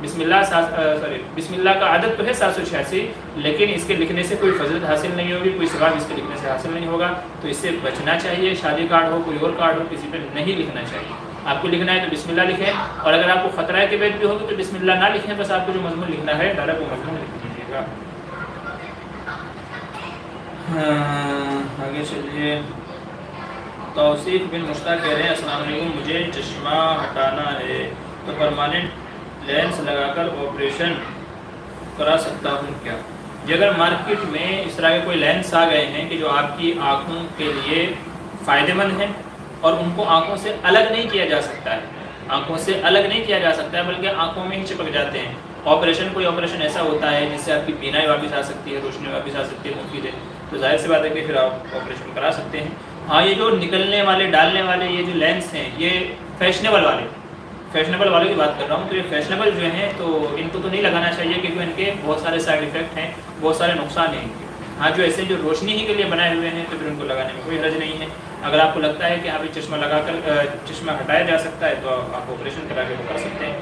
بسم اللہ کا عدد تو ہے 786، لیکن اس کے لکھنے سے کوئی فضیلت حاصل نہیں ہوگی، کوئی ثواب اس کے لکھنے سے حاصل نہیں ہوگا. تو اس سے بچنا چاہیے. شادی کارڈ ہو، کوئی اور کارڈ ہو، کسی پہ نہیں لکھنا چاہیے. آپ کو لکھنا ہے تو بسم اللہ لکھیں، اور اگر آپ کو خطرہ ہے کہ بے ادبی ہوگی تو بسم اللہ نہ لکھیں. بس آپ کو جو مضمون لکھنا ہے ڈائریکٹ وہ مضمون لکھ دیجیے گا. آگے چلیے. توصیف بن مشتاق کہہ رہے ہیں السلام علیکم، مجھے چشمہ ہٹانا ہے تو پرماننٹ لینس لگا کر آپریشن کرا سکتا ہوں کیا؟ جی اگر مارکیٹ میں اس طرح کے کوئی لینس آ گئے ہیں کہ جو آپ کی آنکھوں کے لیے فائدہ مند ہیں اور ان کو آنکھوں سے الگ نہیں کیا جا سکتا ہے، آنکھوں سے الگ نہیں کیا جا سکتا ہے بلکہ آنکھوں میں ہی چپک جاتے ہیں. کوئی آپریشن ایسا ہوتا ہے جس سے آپ کی بینائی واپس آ سکتی ہے، روشنی واپس آ سکتی ہے مفید ہے، تو ظاہر سی بات ہے کہ پھر آپ آپریشن کرا سکتے ہیں. ہاں یہ جو نکلنے والے، ڈالنے والے یہ جو لینس ہیں، یہ فیشنیبل والے کی بات کر رہا ہوں. تو یہ فیشنیبل جو ہیں تو ان کو تو نہیں لگانا چاہیے کیونکہ ان کے بہت سارے سائڈ ایفیکٹ ہیں، بہت سارے نقصان ہیں ان کے. ہاں جو ایسے جو روشنی ہی کے لیے بنائے ہوئے ہیں تو پھر ان کو لگانے میں کوئی حرج نہیں ہے. اگر آپ کو لگتا ہے کہ آپ چشمہ لگا کر چشمہ ہٹایا جا سکتا ہے تو آپ آپریشن کرا کے وہ کر سکتے ہیں.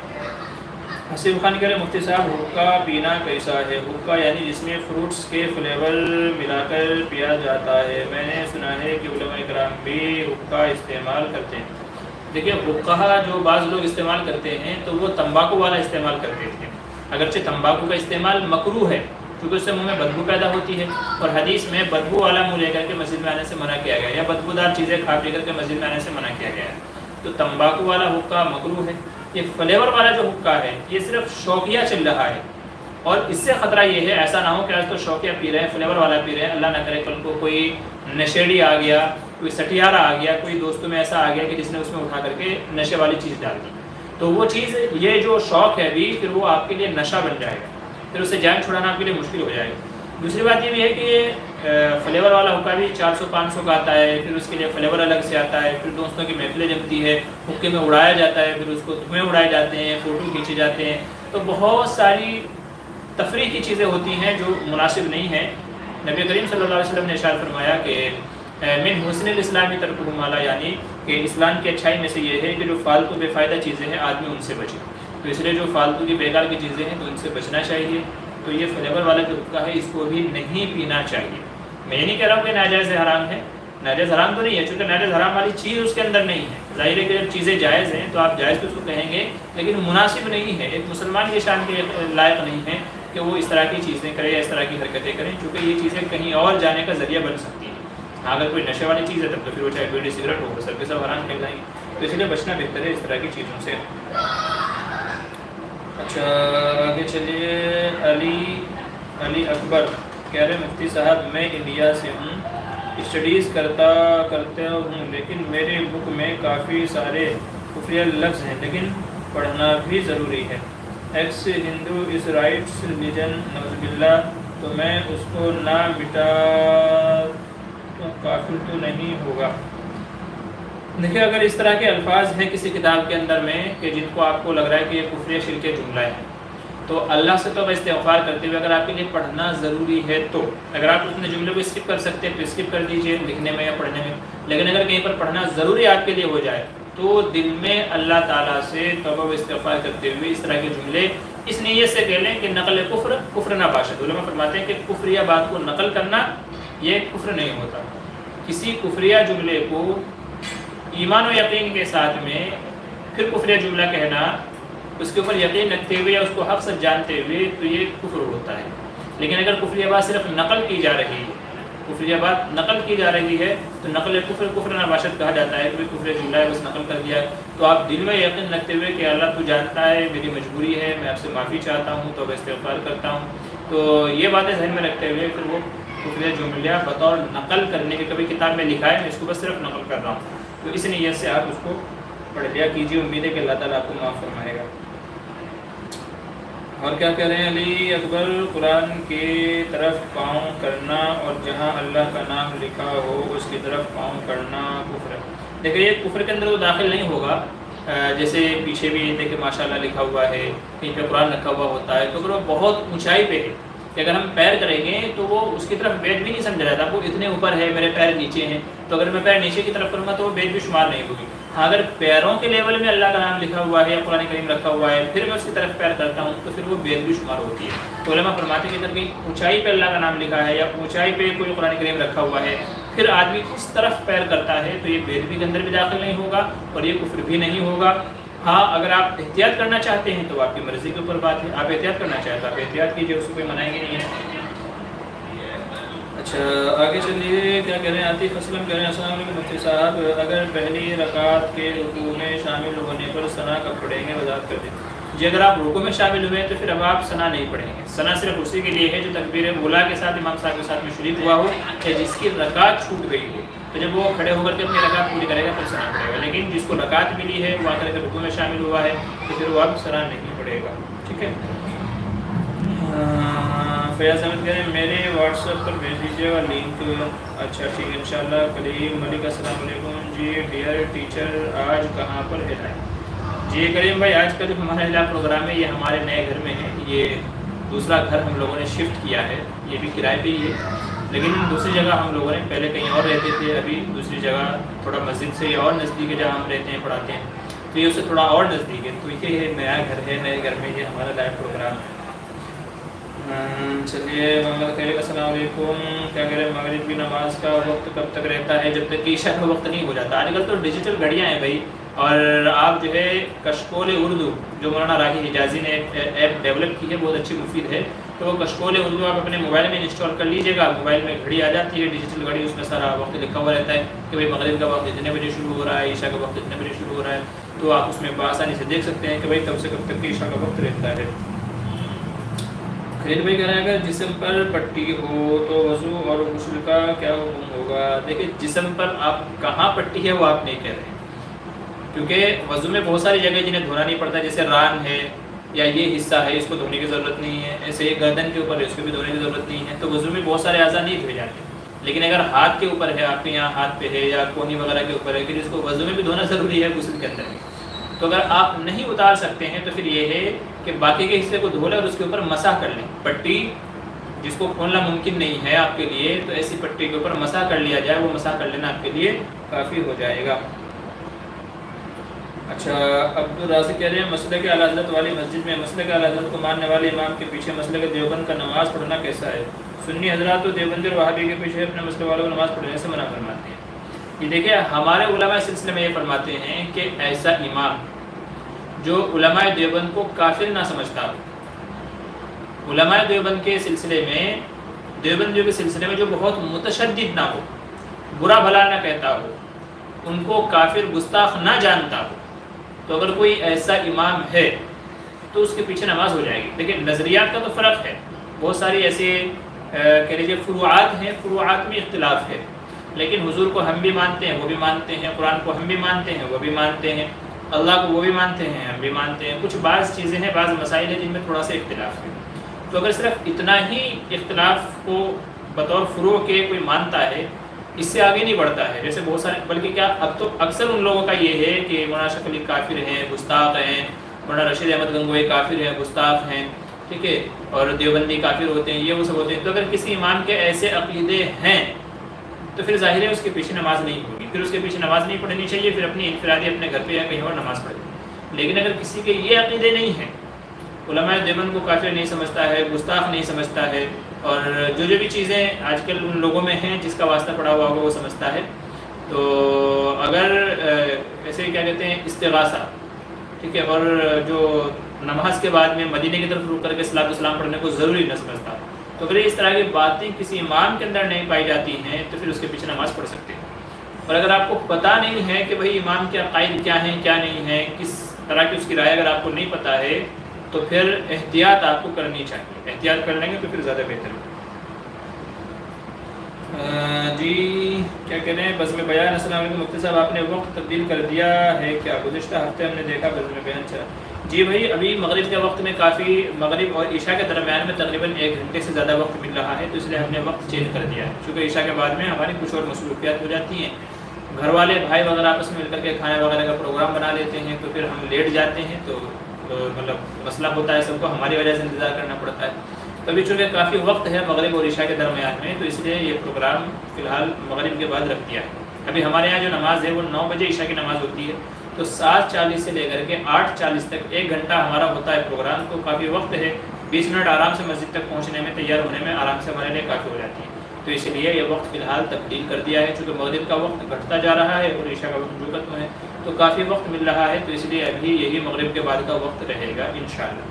حسیب خان کہہ رہے مفتی صاحب حقہ پینا کیسا ہے؟ حقہ یعنی جس میں فروٹس کے فلیور ملا کر پیا جاتا ہے. میں نے سنا ہے کہ علماء کرام بھی حقہ استعمال کرتے ہیں. دیکھیے حقہ جو بعض لوگ استعمال کرتے ہیں تو وہ تمباکو والا استعمال کرتے ہیں. اگرچہ تمباکو کا استعمال مکروہ ہے کیونکہ اس سے منہ میں بدبو پیدا ہوتی ہے، اور حدیث میں بدبو والا منہ لے کر کے مسجد میں آنے سے منع کیا گیا ہے، یا بدبودار چیزیں کھا پی کر کے مسجد میں آنے سے منع کیا گیا ہے. تو تمباکو والا حقہ مکروہ ہے. یہ فلیور والا جو حقہ ہے یہ صرف شوقیہ چل رہا ہے، اور اس سے خطرہ یہ ہے ایسا نہ ہو کہ آج تو شوقیہ پی رہے ہیں، فلیور والا پی رہے ہیں، اللہ نہ کرے کل کو کوئی نشیڑی آ گیا، کوئی سٹیارہ آ گیا، کوئی دوستوں میں ایسا آ گیا کہ جس نے اس میں اٹھا کر کے نشے والی چیز ڈال دی، تو وہ چیز یہ جو شوق ہے بھی پھر وہ آپ کے لیے نشہ بن جائے گا، پھر اسے جان چھڑانا آپ کے لیے مشکل ہو جائے گا. دوسری بات یہ بھی ہے کہ فلیور والا حقہ بھی 400-500 کا آتا ہے، پھر اس کے لیے فلیور الگ سے آتا ہے، پھر دوستوں کی محفلیں جمتی ہے، حقے میں اڑایا جاتا ہے، پھر اس کو دھوئیں اڑائے جاتے ہیں، فوٹو کھینچے جاتے ہیں. تو بہت ساری تفریح کی چیزیں ہوتی ہیں جو مناسب نہیں ہیں. نبی کریم صلی اللہ علیہ وسلم نے ارشاد فرمایا کہ من حسن الاسلام ترک ما لا، یعنی کہ اسلام کی اچھائی میں سے یہ ہے کہ جو فالتو بے فائدہ چیزیں ہیں آدمی ان سے بچے. تو اس لیے جو فالتو کی بیکار کی چیزیں ہیں تو ان سے بچنا چاہیے. تو یہ فلیور والا جو حقہ ہے اس کو بھی نہیں پینا چاہیے. میں یہ نہیں کہہ رہا ہوں کہ ناجائز حرام ہے، ناجائز حرام تو نہیں ہے، چونکہ ناجائز حرام والی چیز اس کے اندر نہیں ہے. ظاہر ہے کہ جب چیزیں جائز ہیں تو آپ جائز تو اس کو کہیں گے، لیکن مناسب نہیں ہے، ایک مسلمان کی شان کے لائق نہیں ہے کہ وہ اس طرح کی چیزیں کرے یا اس طرح کی حرکتیں کریں، چونکہ یہ چیزیں کہیں اور جانے کا ذریعہ بن سکتی ہیں. ہاں اگر کوئی نشے والی چیز ہے تب تو پھر وہ چاہے بیڑی سگریٹ ہو سب کے سب حرام کہلائیں گے، تو اس لیے بچنا بہتر ہے اس طرح کی چیزوں سے۔ اچھا آگے چلیے، علی اکبر کہہ رہے مفتی صاحب میں انڈیا سے ہوں، اسٹڈیز کرتے ہوں، لیکن میرے بک میں کافی سارے کفریہ لفظ ہیں، لیکن پڑھنا بھی ضروری ہے۔ ایکس ہندو از رائٹس ریلیجن نعوذ باللہ، تو میں اس کو نہ مٹا تو کافر تو نہیں ہوگا؟ دیکھیں اگر اس طرح کے الفاظ ہیں کسی کتاب کے اندر میں کہ جن کو آپ کو لگ رہا ہے کہ یہ کفر شرک جملہ ہے، تو اللہ سے توبہ استغفار کرتے ہوئے اگر آپ کے لیے پڑھنا ضروری ہے تو اگر آپ اس جملے کو اسکپ کر سکتے ہیں تو اسکپ کر دیجئے لکھنے میں یا پڑھنے میں، لیکن اگر کہیں پر پڑھنا ضروری آپ کے لیے ہو جائے تو دل میں اللہ تعالیٰ سے توبہ و استغفار کرتے ہوئے اس طرح کے جملے اس نیت سے کہہ لیں کہ نقل کفر نہ باشد۔ علماء فرماتے ہیں کہ کفریہ بات کو نقل کرنا یہ کفر نہیں ہوتا، کسی کفریہ جملے کو ایمان و یقین کے ساتھ میں پھر کفریہ جملہ کہنا، اس کے اوپر یقین رکھتے ہوئے یا اس کو حق سے جانتے ہوئے، تو یہ کفر ہوتا ہے۔ لیکن اگر کفریہ بات صرف نقل کی جا رہی ہے، کفریہ بات نقل کی جا رہی ہے تو نقل کفر نہ باشد کہا جاتا ہے کہ کفر جملہ ہے بس نقل کر دیا، تو آپ دل میں یقین رکھتے ہوئے کہ اللہ تو جانتا ہے میری مجبوری ہے، میں آپ سے معافی چاہتا ہوں، توبہ استغفار کرتا ہوں، تو یہ باتیں ذہن میں رکھتے ہوئے پھر وہ کفریہ جملہ بطور نقل کرنے کے، کبھی کتاب میں لکھا ہے میں اس کو بس صرف نقل کر رہا ہوں، تو اس نیت سے آپ اس کو پڑھ لیا کیجیے، امید ہے کہ اللہ تعالیٰ آپ کو معاف فرمائے گا۔ اور کیا کہہ رہے ہیں علی اکبر، قرآن کی طرف پاؤں کرنا اور جہاں اللہ کا نام لکھا ہو اس کی طرف پاؤں کرنا کفر ہے؟ دیکھیں یہ کفر کے اندر تو داخل نہیں ہوگا، جیسے پیچھے بھی دیکھیں ماشاءاللہ لکھا ہوا ہے، کہیں پہ قرآن رکھا ہوا ہوتا ہے، تو اگر وہ بہت اونچائی پہ ہے کہ اگر ہم پیر کریں گے تو وہ اس کی طرف بیت بھی نہیں سمجھا جاتا، وہ اتنے اوپر ہے میرے پیر نیچے ہیں، تو اگر میں پیر نیچے کی طرف کروں گا تو وہ بیت بھی شمار نہیں ہوگی۔ ہاں اگر پیروں کے لیول میں اللہ کا نام لکھا ہوا ہے یا قرآن کریم رکھا ہوا ہے پھر میں اس کی طرف پیر کرتا ہوں تو پھر وہ بیت بھی شمار ہوتی ہے۔ تو علماء فرماتے ہیں کہ اگر کہیں اونچائی پہ اللہ کا نام لکھا ہے یا اونچائی پہ کوئی قرآن کریم رکھا ہوا ہے پھر آدمی اس طرف پیر کرتا ہے تو یہ بیت بھی کے اندر بھی داخل نہیں ہوگا اور یہ کفر بھی نہیں ہوگا۔ ہاں اگر آپ احتیاط کرنا چاہتے ہیں تو آپ کی مرضی کے اوپر بات ہے، آپ احتیاط کرنا چاہتے ہیں تو آپ احتیاط کیجیے، اس کو کوئی منائیں گے نہیں ہے۔ اچھا آگے چلیے، کیا کہہ رہے ہیں عاطف اسلم کہہ رہے ہیں السلام علیکم مفتی صاحب، اگر پہلی رکعت کے رکوع میں شامل ہونے پر ثنا کب پڑھیں گے وضاحت کر دیں؟ جی اگر آپ رکوع میں شامل ہوئے تو پھر اب آپ ثنا نہیں پڑھیں گے، ثنا صرف اسی کے لیے ہے جو تکبیر اولیٰ کے ساتھ امام صاحب کے ساتھ میں شریک ہوا ہو یا جس کی رکعت چھوٹ گئی ہو، تو جب وہ کھڑے ہو کر کے اپنی رکعت پوری کرے گا پھر ثنا پڑھے گا، لیکن جس کو رکعت ملی ہے وہ آ کر کے رکوع میں شامل ہوا ہے تو پھر وہ اب ثنا نہیں پڑھے گا، ٹھیک ہے۔ فیاض احمد کہہ رہے ہیں میرے واٹس ایپ پر بھیج دیجیے گا لنک، اچھا ٹھیک ہے انشاءاللہ۔ کریم ملک السلام علیکم، جی ڈیئر ٹیچر آج کہاں پر ہے؟ جی کریم بھائی آج کا جو ہمارا اعلیٰ پروگرام ہے یہ ہمارے نئے گھر میں ہے، یہ دوسرا گھر ہم لوگوں نے شفٹ کیا ہے، یہ بھی کرائے پہ ہی ہے، لیکن دوسری جگہ ہم لوگوں نے پہلے کہیں اور رہتے تھے، ابھی دوسری جگہ تھوڑا مسجد سے اور نزدیک ہے جہاں ہم رہتے ہیں پڑھاتے ہیں، تو یہ اس سے تھوڑا اور نزدیک ہے، تو یہ نیا گھر ہے، نئے گھر میں یہ ہمارا لائیو پروگرام ہے۔ چلیے محمد خیر السلام علیکم، کیا کہہ رہے ہیں مغرب کی نماز کا وقت کب تک رہتا ہے؟ جب تک کہ عشاء کا وقت نہیں ہو جاتا۔ آج کل تو ڈیجیٹل گھڑیاں ہیں بھائی، اور آپ جو ہے کشکول اردو جو مولانا راغب حجازی نے ایپ ڈیولپ کی ہے بہت اچھی مفید ہے، تو وہ کشکول اردو آپ اپنے موبائل میں انسٹال کر لیجیے گا، موبائل میں گھڑی آ جاتی ہے ڈیجیٹل گھڑی، اس میں سارا وقت لکھا ہوا رہتا ہے کہ بھائی مغرب کا وقت اتنے بجے شروع ہو رہا ہے، عشاء کا وقت اتنے بجے شروع ہو رہا ہے، تو آپ اس میں بآسانی سے دیکھ سکتے ہیں کہ بھائی کب سے کب تک عشاء کا وقت رہتا ہے۔ خیر بھائی کہہ رہے ہیں اگر جسم پر پٹی ہو تو وضو اور غسل کا کیا حکم ہوگا؟ دیکھیں جسم پر آپ کہاں پٹی ہے وہ آپ نہیں کہہ رہے ہیں، کیونکہ وضو میں بہت ساری جگہ جنہیں دھونا نہیں پڑتا، جیسے ران ہے یا یہ حصہ ہے اس کو دھونے کی ضرورت نہیں ہے، ایسے یہ گردن کے اوپر ہے اس کو بھی دھونے کی ضرورت نہیں ہے، تو وضو میں بہت سارے اعضاء نہیں دھوئے جاتے، لیکن اگر ہاتھ کے اوپر ہے آپ کے یہاں ہاتھ پہ ہے یا کونی وغیرہ کے اوپر ہے کہ جس کو وضو میں بھی دھونا ضروری ہے غسل کے اندر بھی، تو اگر آپ نہیں اتار سکتے ہیں تو پھر یہ ہے کہ باقی کے حصے کو دھو لیں اور اس کے اوپر مسح کر لیں، پٹی جس کو کھولنا ممکن نہیں ہے آپ کے لیے تو ایسی پٹی کے اوپر مسح کر لیا جائے، وہ مسح کر لینا آپ کے لیے کافی ہو جائے گا۔ اچھا عبدالرازق کہہ رہے ہیں مسلک اعلیٰ حضرت والی مسجد میں مسلک اعلیٰ حضرت کو ماننے والے امام کے پیچھے مسلک دیوبند کا نماز پڑھنا کیسا ہے؟ سنی حضرات تو دیوبندی اور وہابی کے پیچھے اپنے مسلک والوں کو نماز پڑھنے سے منع فرماتے ہیں۔ یہ دیکھیں ہمارے علماء سلسلے میں یہ فرماتے ہیں کہ ایسا امام جو علماء دیوبند کو کافر نہ سمجھتا، علماء دیوبند کے سلسلے میں، دیوبندیوں کے سلسلے میں جو بہت متشدد نہ ہو، برا بھلا نہ کہتا ہو، ان کو کافر گستاخ نہ جانتا ہو، تو اگر کوئی ایسا امام ہے تو اس کے پیچھے نماز ہو جائے گی۔ لیکن نظریات کا تو فرق ہے، بہت ساری ایسے کہہ لیجیے فروعات ہیں، فروعات میں اختلاف ہے، لیکن حضور کو ہم بھی مانتے ہیں وہ بھی مانتے ہیں، قرآن کو ہم بھی مانتے ہیں وہ بھی مانتے ہیں، اللہ کو وہ بھی مانتے ہیں ہم بھی مانتے ہیں۔ کچھ بعض چیزیں ہیں، بعض مسائل ہیں جن میں تھوڑا سا اختلاف ہے، تو اگر صرف اتنا ہی اختلاف کو بطور فروع کے کوئی مانتا ہے، اس سے آگے نہیں بڑھتا ہے، جیسے بہت سارے، بلکہ کیا اب تو اکثر ان لوگوں کا یہ ہے کہ مولانا اشرف علی کافر ہیں، گستاخ ہیں، مولانا رشید احمد گنگوئی کافر ہیں، گستاخ ہیں، ٹھیک ہے، اور دیوبندی کافر ہوتے ہیں، یہ وہ سب ہوتے ہیں۔ تو اگر کسی امام کے ایسے عقیدے ہیں تو پھر ظاہر ہے اس کے پیچھے نماز نہیں ہوگی، پھر اس کے پیچھے نماز نہیں پڑھنی چاہیے، پھر اپنی انفرادی اپنے گھر پہ یا کہیں اور نماز پڑھے۔ لیکن اگر کسی کے یہ عقیدے نہیں ہیں، علماء دیوبند کو کافر نہیں سمجھتا ہے، گستاخ نہیں سمجھتا ہے، اور جو بھی چیزیں آج کل ان لوگوں میں ہیں جس کا واسطہ پڑا ہوا ہوگا وہ سمجھتا ہے، تو اگر ایسے کیا کہتے ہیں استغاثہ، ٹھیک ہے، اور جو نماز کے بعد میں مدینے کی طرف رک کر کے صلاۃ والسلام پڑھنے کو ضروری نہ سمجھتا، تو اگر اس طرح کی باتیں کسی امام کے اندر نہیں پائی جاتی ہیں تو پھر اس کے پیچھے نماز پڑھ سکتے ہیں۔ اور اگر آپ کو پتہ نہیں ہے کہ بھئی امام کے عقائد کیا ہیں کیا نہیں ہیں، کس طرح کی اس کی رائے اگر آپ کو نہیں پتہ ہے، تو پھر احتیاط آپ کو کرنی چاہیے، احتیاط کر لیں گے تو پھر زیادہ بہتر ہے۔ جی کیا کہہ رہے ہیں، بزم بیان، السلام علیکم مفتی صاحب، آپ نے وقت تبدیل کر دیا ہے کیا؟ گزشتہ ہفتے ہم نے دیکھا بزم بیان چلا۔ جی بھائی، ابھی مغرب کے وقت میں کافی، مغرب اور عشاء کے درمیان میں تقریباً 1 گھنٹے سے زیادہ وقت مل رہا ہے، تو اس لیے ہم نے وقت چینج کر دیا ہے، چونکہ عشاء کے بعد میں ہماری کچھ اور مصروفیات ہو جاتی ہیں، گھر والے بھائی وغیرہ آپس میں مل کر کے کھانا وغیرہ کا پروگرام بنا لیتے ہیں، تو پھر ہم لیٹ جاتے ہیں، تو مطلب مسئلہ ہوتا ہے، سب کو ہماری وجہ سے انتظار کرنا پڑتا ہے۔ تو ابھی چونکہ کافی وقت ہے مغرب اور عشاء کے درمیان میں، تو اس لیے یہ پروگرام فی الحال مغرب کے بعد رکھ دیا ہے۔ ابھی ہمارے یہاں جو نماز ہے وہ 9 بجے عشاء کی نماز ہوتی ہے، تو 7:40 سے لے کر کے 8:40 تک 1 گھنٹہ ہمارا ہوتا ہے پروگرام، تو کافی وقت ہے، 20 منٹ آرام سے مسجد تک پہنچنے میں، تیار ہونے میں آرام سے ہمارے لیے کافی ہو جاتی ہے۔ تو اس لیے یہ وقت فی الحال تبدیل کر دیا ہے، چونکہ مغرب کا وقت گھٹتا جا رہا ہے اور عشاء کا وقت جو ختم ہے، تو کافی وقت مل رہا ہے، تو اس لیے ابھی یہی مغرب کے بعد کا وقت رہے گا انشاءاللہ۔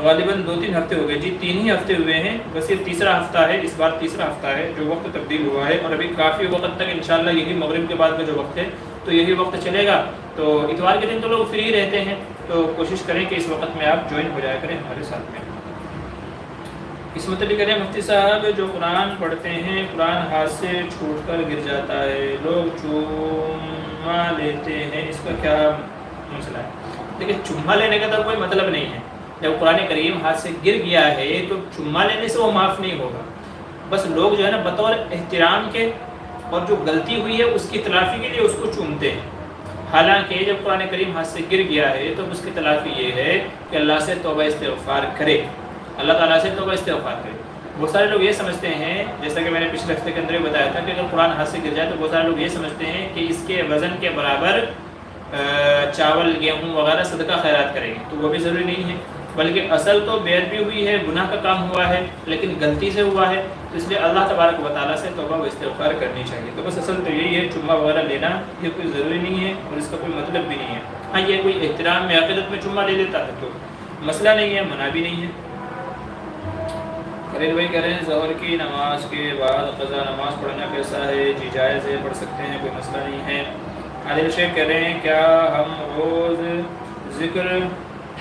غالباً 2-3 ہفتے ہو گئے، جی 3 ہی ہفتے ہوئے ہیں، بس یہ تیسرا ہفتہ ہے، اس بار تیسرا ہفتہ ہے جو وقت تبدیل ہوا ہے، اور ابھی کافی وقت تک انشاءاللہ یہی مغرب کے بعد کا جو وقت ہے تو یہی وقت چلے گا۔ تو اتوار کے دن تو لوگ فری رہتے ہیں، تو کوشش کریں کہ اس وقت میں آپ جوائن ہو جایا کریں ہمارے ساتھ میں۔ اس متعلق کریں مفتی صاحب، جو قرآن پڑھتے ہیں قرآن ہاتھ سے چھوٹ کر گر جاتا ہے، لوگ چوما لیتے ہیں، اس کا کیا مسئلہ ہے؟ دیکھیں، چوما لینے کا تو کوئی مطلب نہیں ہے، جب قرآن کریم ہاتھ سے گر گیا ہے تو چوما لینے سے وہ معاف نہیں ہوگا، بس لوگ جو ہے نا بطور احترام کے اور جو غلطی ہوئی ہے اس کی تلافی کے لیے اس کو چومتے ہیں، حالانکہ جب قرآن کریم ہاتھ سے گر گیا ہے تو اس کی تلافی یہ ہے کہ اللہ سے توبہ استغفار کرے، اللہ تعالیٰ سے توبہ استغفار کرے۔ بہت سارے لوگ یہ سمجھتے ہیں، جیسا کہ میں نے پچھلے ہفتے کے اندر بھی بتایا تھا، کہ اگر قرآن ہاتھ سے گر جائے تو بہت سارے لوگ یہ سمجھتے ہیں کہ اس کے وزن کے برابر چاول گیہوں وغیرہ صدقہ خیرات کریں گے، تو وہ بھی ضروری نہیں ہے، بلکہ اصل تو بے ادبی ہوئی ہے، گناہ کا کام ہوا ہے، لیکن غلطی سے ہوا ہے، تو اس لیے اللہ تبارک و تعالیٰ سے توبہ و استغفار کرنی چاہیے۔ تو بس اصل تو یہی ہے، چما وغیرہ لینا یہ کوئی ضروری نہیں ہے اور اس کا کوئی مطلب بھی نہیں ہے۔ ہاں، یہ کوئی احترام میں عقیدت میں چما لے لیتا ہے تو مسئلہ نہیں ہے، منع بھی نہیں ہے۔ خلیل بھائی کہہ رہے ہیں ظہر کی نماز کے بعد قضا نماز پڑھنا کیسا ہے؟ جی جائز ہے، پڑھ سکتے ہیں، کوئی مسئلہ نہیں ہے۔ عادل شیخ کہہ رہے ہیں کیا ہم روز ذکر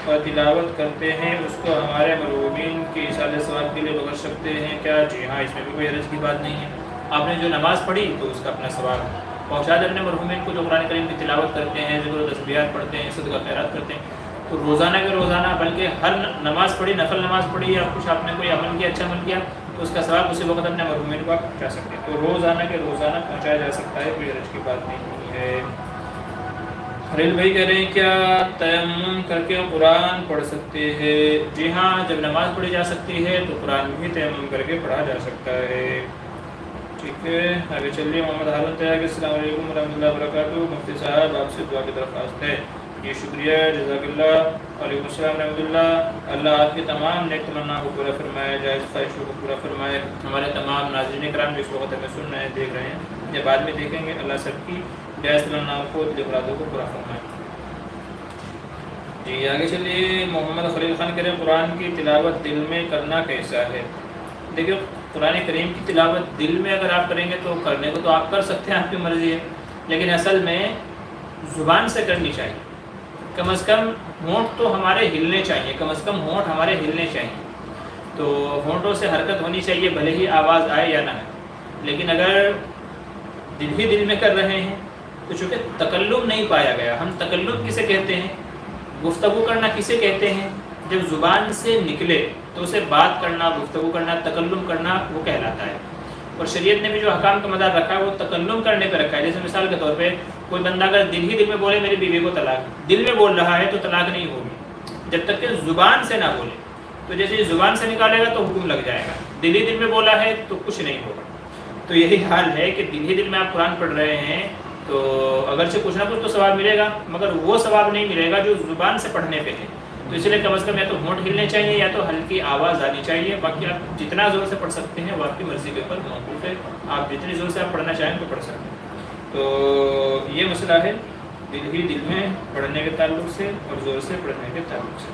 اور تلاوت کرتے ہیں، اس کو ہمارے مرحومین کی ایصال ثواب کے لیے بخش سکتے ہیں کیا؟ جی ہاں، اس میں بھی کوئی حرج کی بات نہیں ہے، آپ نے جو نماز پڑھی تو اس کا اپنا ثواب پہنچا دیں اپنے مرحومین کو، جو قرآن کریم کی تلاوت کرتے ہیں، ذکر و تسبیحات پڑھتے ہیں، صدقہ خیرات کرتے ہیں، تو روزانہ کے روزانہ، بلکہ ہر نماز پڑھی، نفل نماز پڑھی یا کچھ آپ نے کوئی عمل کیا، اچھا عمل کیا، تو اس کا ثواب اسی وقت اپنے مرحومین کو آپ پہنچا سکتے ہیں، تو روزانہ کے روزانہ پہنچایا جا سکتا ہے، کوئی حرج کی بات نہیں ہے۔ خلیل بھائی کہہ رہے ہیں کیا تیمم کر کے قرآن پڑھ سکتے ہیں؟ جی ہاں، جب نماز پڑھی جا سکتی ہے تو قرآن بھی تیمم کر کے پڑھا جا سکتا ہے۔ ٹھیک ہے، آگے چلیے۔ محمد ہارون طیب، السلام علیکم ورحمۃ اللہ وبرکاتہ، مفتی صاحب آپ سے دعا کی درخواست ہے۔ یہ شکریہ، جزاک اللہ۔ وعلیکم السلام رحمۃ اللہ۔ اللہ آپ کی تمام نیک تمنا کو پورا فرمائے، جائز خواہشوں کو پورا فرمائے۔ ہمارے تمام ناظرین کرام جو اس وقت ہمیں سن رہے ہیں، دیکھ رہے ہیں یا بعد میں دیکھیں گے، اللہ سب کی جائز تمنا کو، دل مرادوں کو پورا فرمائے۔ جی آگے چلیے۔ محمد خلیل خان کہہ رہے ہیں قرآن کی تلاوت دل میں کرنا کیسا ہے؟ دیکھیے، قرآن کریم کی تلاوت دل میں اگر آپ کریں گے تو کرنے کو تو آپ کر سکتے ہیں، آپ کی مرضی ہے، لیکن اصل میں زبان سے کرنی چاہیے. کم از کم ہونٹ تو ہمارے ہلنے چاہیے، کم از کم ہونٹ ہمارے ہلنے چاہیے. تو ہونٹوں سے حرکت ہونی چاہیے، بھلے ہی آواز آئے یا نہ آئے. لیکن اگر دل ہی دل میں کر رہے ہیں تو چونکہ تکلم نہیں پایا گیا. ہم تکلم کسے کہتے ہیں؟ گفتگو کرنا کسے کہتے ہیں؟ جب زبان سے نکلے تو اسے بات کرنا، گفتگو کرنا، تکلم کرنا وہ کہلاتا ہے. اور شریعت نے بھی جو حکام کا مدار رکھا ہے وہ تکلم کرنے پہ رکھا ہے. جیسے مثال کے طور پہ کوئی بندہ اگر دل ہی دل میں بولے میری بیوی کو طلاق، دل میں بول رہا ہے تو طلاق نہیں ہوگی جب تک کہ زبان سے نہ بولے. تو جیسے زبان سے نکالے گا تو حکم لگ جائے گا، دل ہی دل میں بولا ہے تو کچھ نہیں ہوگا. تو یہی حال ہے کہ دل ہی دل میں آپ قرآن پڑھ رہے ہیں تو اگرچہ کچھ نہ کچھ تو ثواب ملے گا، مگر وہ ثواب نہیں ملے گا جو زبان سے پڑھنے پہ ہے. تو اس لیے کم از کم یا تو ہونٹ ہلنے چاہیے یا تو ہلکی آواز آنی چاہیے. باقی آپ جتنا زور سے پڑھ سکتے ہیں وہ آپ کی مرضی کے اوپر موقوف ہے، آپ جتنی زور سے آپ پڑھنا چاہیں تو پڑھ سکتے ہیں. تو یہ مسئلہ ہے دل ہی دل میں پڑھنے کے تعلق سے اور زور سے پڑھنے کے تعلق سے.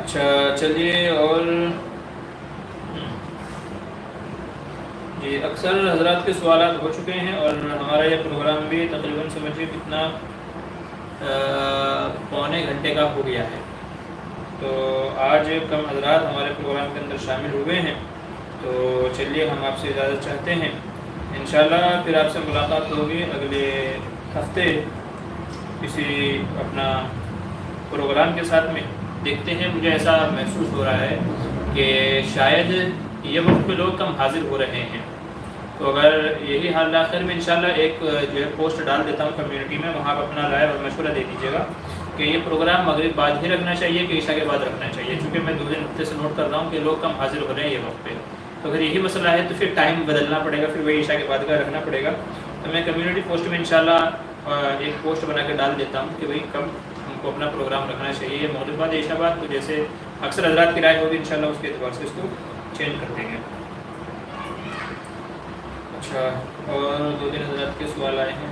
اچھا چلیے، اور جی اکثر حضرات کے سوالات ہو چکے ہیں اور ہمارا یہ پروگرام بھی تقریباً سمجھیے کتنا 1.25 گھنٹے کا ہو گیا ہے. تو آج کم حضرات ہمارے پروگرام کے اندر شامل ہوئے ہیں، تو چلیے ہم آپ سے اجازت چاہتے ہیں. انشاءاللہ پھر آپ سے ملاقات ہوگی اگلے ہفتے کسی اپنا پروگرام کے ساتھ میں. دیکھتے ہیں، مجھے ایسا محسوس ہو رہا ہے کہ شاید یہ وقت پہ لوگ کم حاضر ہو رہے ہیں. تو اگر یہی حال آخر میں انشاءاللہ ایک جو ہے پوسٹ ڈال دیتا ہوں کمیونٹی میں، وہاں پر اپنا رائے اور مشورہ دے دیجیے گا کہ یہ پروگرام مغرب بعد ہی رکھنا چاہیے کہ عشاء کے بعد رکھنا چاہیے. چونکہ میں 2 ہفتے سے نوٹ کر رہا ہوں کہ لوگ کم حاضر ہو رہے ہیں یہ وقت پہ. تو اگر یہی مسئلہ ہے تو پھر ٹائم بدلنا پڑے گا، پھر وہی عشاء کے بعد کا رکھنا پڑے گا. تو میں کمیونٹی پوسٹ میں انشاءاللہ ایک پوسٹ بنا کے ڈال دیتا ہوں کہ بھئی کب ہم کو اپنا پروگرام رکھنا چاہیے، یہ مغرب بعد عشاء بعد. تو جیسے اکثر حضرات کی رائے ہوگی انشاءاللہ اس کے اعتبار سے اس کو چینج کر دیں گے. اچھا، اور 2-3 حضرات کے سوال آئے ہیں.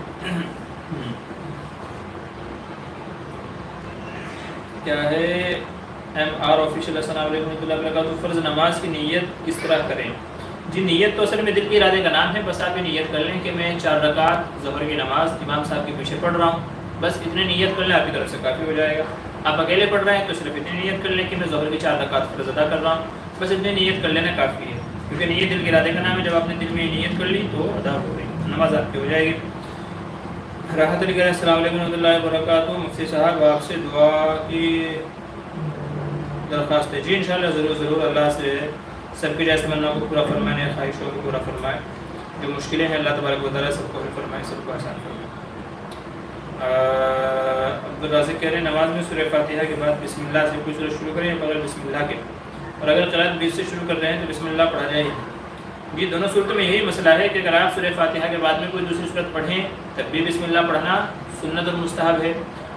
کیا ہے MR آفیشیل؟ السلام علیکم ورحمۃ اللہ وبرکاتہ. فرض نماز کی نیت کس طرح کریں؟ جی نیت تو اصل میں دل کے ارادے کا نام ہے. بس آپ یہ نیت کر لیں کہ میں 4 رکعت ظہر کی نماز امام صاحب کے پیچھے پڑھ رہا ہوں. بس اتنے نیت کر لیں، آپ کی طرف سے کافی ہو جائے گا. آپ اکیلے پڑھ رہے ہیں تو صرف اتنی نیت کر لیں کہ میں ظہر کی 4 رکعت فرض ادا کر رہا ہوں. بس اتنی نیت کر لینا کافی ہے، کیونکہ نیت دل کے ارادے کا نام ہے. جب آپ نے دل میں نیت کر لی تو ادا ہو گئی، نماز آپ کی ہو جائے گی. راحت علی کہہ السلام علیکم ورحمۃ اللہ وبرکاتہ. مفتی صاحب آپ سے دعا کی درخواست ہے. جی انشاءاللہ ضرور اللہ سے سب کی جائز تمنا کو پورا فرمائے، خواہشوں کو پورا فرمائے. جو مشکلیں ہیں اللہ تبارک و تعالیٰ سب کو حل فرمائے، سب کو آسان فرمائے. عبدالرازق کہہ رہے ہیں نماز میں سورہ فاتحہ کے بعد بسم اللہ سے کوئی سورہ شروع کریں یا بغیر بسم اللہ کے، اور اگر قرأت بیچ سے شروع کر رہے ہیں تو بسم اللہ پڑھا جائے. یہ دونوں صورتوں میں یہی مسئلہ ہے کہ اگر آپ سورہ فاتحہ کے بعد میں کوئی دوسری صورت پڑھیں تب بھی بسم اللہ پڑھنا سنت اور مستحب ہے،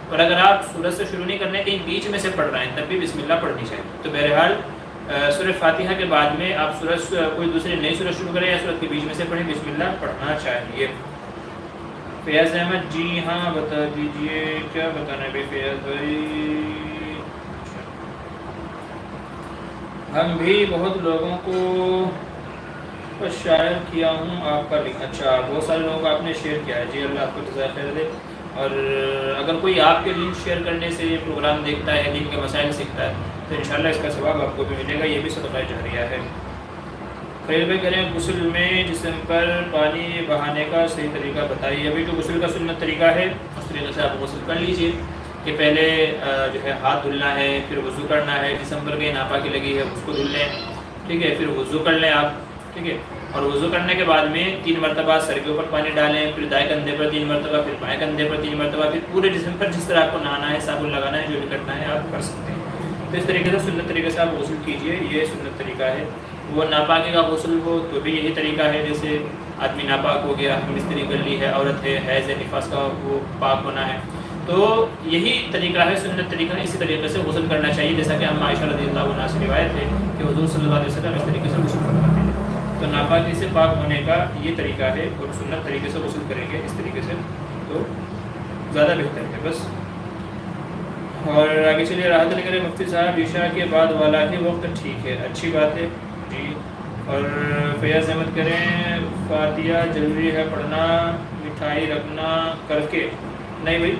اور اگر آپ سورت سے شروع نہیں کرنے کہیں بیچ میں سے پڑھ رہے ہیں تب بھی بسم اللہ پڑھنی چاہیے. تو بہرحال سورہ فاتحہ کے بعد میں آپ سورت کوئی دوسری نئی سورت شروع کریں یا سورت کے بیچ میں سے پڑھیں، بسم اللہ پڑھنا چاہیے. فیاض احمد جی ہاں بتا دیجئے کیا بتانا ہے فیاض بھائی. ہم بھی بہت لوگوں کو شائع کیا ہوں آپ کا لنک. اچھا بہت سارے لوگوں کو آپ نے شیئر کیا ہے. جی اللہ آپ کو جزائے خیر دے. اور اگر کوئی آپ کے لنک شیئر کرنے سے یہ پروگرام دیکھتا ہے، دین کے مسائل سیکھتا ہے تو انشاءاللہ اس کا ثواب آپ کو بھی ملے گا. یہ بھی صدقہ جاریہ ہے. خیر بھائی کہہ رہے ہیں غسل میں جسم پر پانی بہانے کا صحیح طریقہ بتائیے. ابھی جو غسل کا سنت طریقہ ہے اس طریقے سے آپ غسل کر لیجئے کہ پہلے جو ہے ہاتھ دھلنا ہے، پھر وضو کرنا ہے. جسم پر کہیں ناپاکی لگی ہے اس کو دھل لیں، ٹھیک ہے. پھر وضو کر لیں آپ، ٹھیک ہے. اور وضو کرنے کے بعد میں 3 مرتبہ سر کے اوپر پانی ڈالیں، پھر دائیں کندھے پر 3 مرتبہ، پھر بائیں کندھے پر 3 مرتبہ، پھر پورے جسم پر جس طرح آپ کو نہانا ہے، صابن لگانا ہے، جو بھی کرنا ہے آپ کر سکتے ہیں. تو اس طریقے سے سنت طریقے سے آپ غسل کیجئے. یہ سنت طریقہ ہے. وہ ناپاکی کا غسل ہو تو بھی یہی طریقہ ہے. جیسے آدمی ناپاک ہو گیا، ہم استری کر لی ہے، عورت ہے، حیض ہے، نفاس کا وہ پاک ہونا ہے، تو یہی طریقہ ہے، سنت طریقہ ہے. اسی طریقے سے غسل کرنا چاہیے جیسا کہ ہم عائشہ رضی اللہ عنہا سے روایت ہے کہ حضور صلی اللہ علیہ وسلم اس طریقے سے غسل فرماتے ہیں. تو ناپاکی سے پاک ہونے کا یہ طریقہ ہے، اور سنت طریقے سے غسل کریں گے اس طریقے سے تو زیادہ بہتر ہے. بس اور آگے چلیے. راحت علی کرے مفتی صاحب عشاء کے بعد والا ہی وقت ٹھیک ہے. اچھی بات ہے. اور فیاض احمد کریں فاتحہ ضروری ہے پڑھنا مٹھائی رکھنا کر کے؟ نہیں بھائی،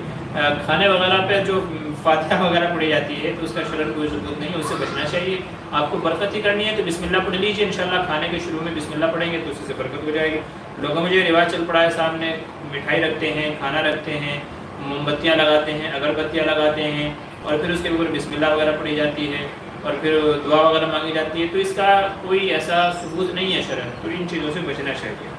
کھانے وغیرہ پہ جو فاتحہ وغیرہ پڑھی جاتی ہے تو اس کا شرعاً کوئی ثبوت نہیں ہے، اس سے بچنا چاہیے۔ آپ کو برکت ہی کرنی ہے تو بسم اللہ پڑھ لیجیے، انشاءاللہ کھانے کے شروع میں بسم اللہ پڑھیں گے تو اس سے برکت ہو جائے گی۔ لوگوں میں جو رواج چل پڑا ہے سامنے، مٹھائی رکھتے ہیں، کھانا رکھتے ہیں، موم بتیاں لگاتے ہیں، اگربتیاں لگاتے ہیں، اور پھر اس کے اوپر بسم اللہ وغیرہ پڑھی جاتی ہے اور پھر دعا وغیرہ مانگی جاتی ہے، تو اس کا کوئی ایسا ثبوت نہیں ہے شرعاً، تو ان چیزوں سے بچنا چاہیے۔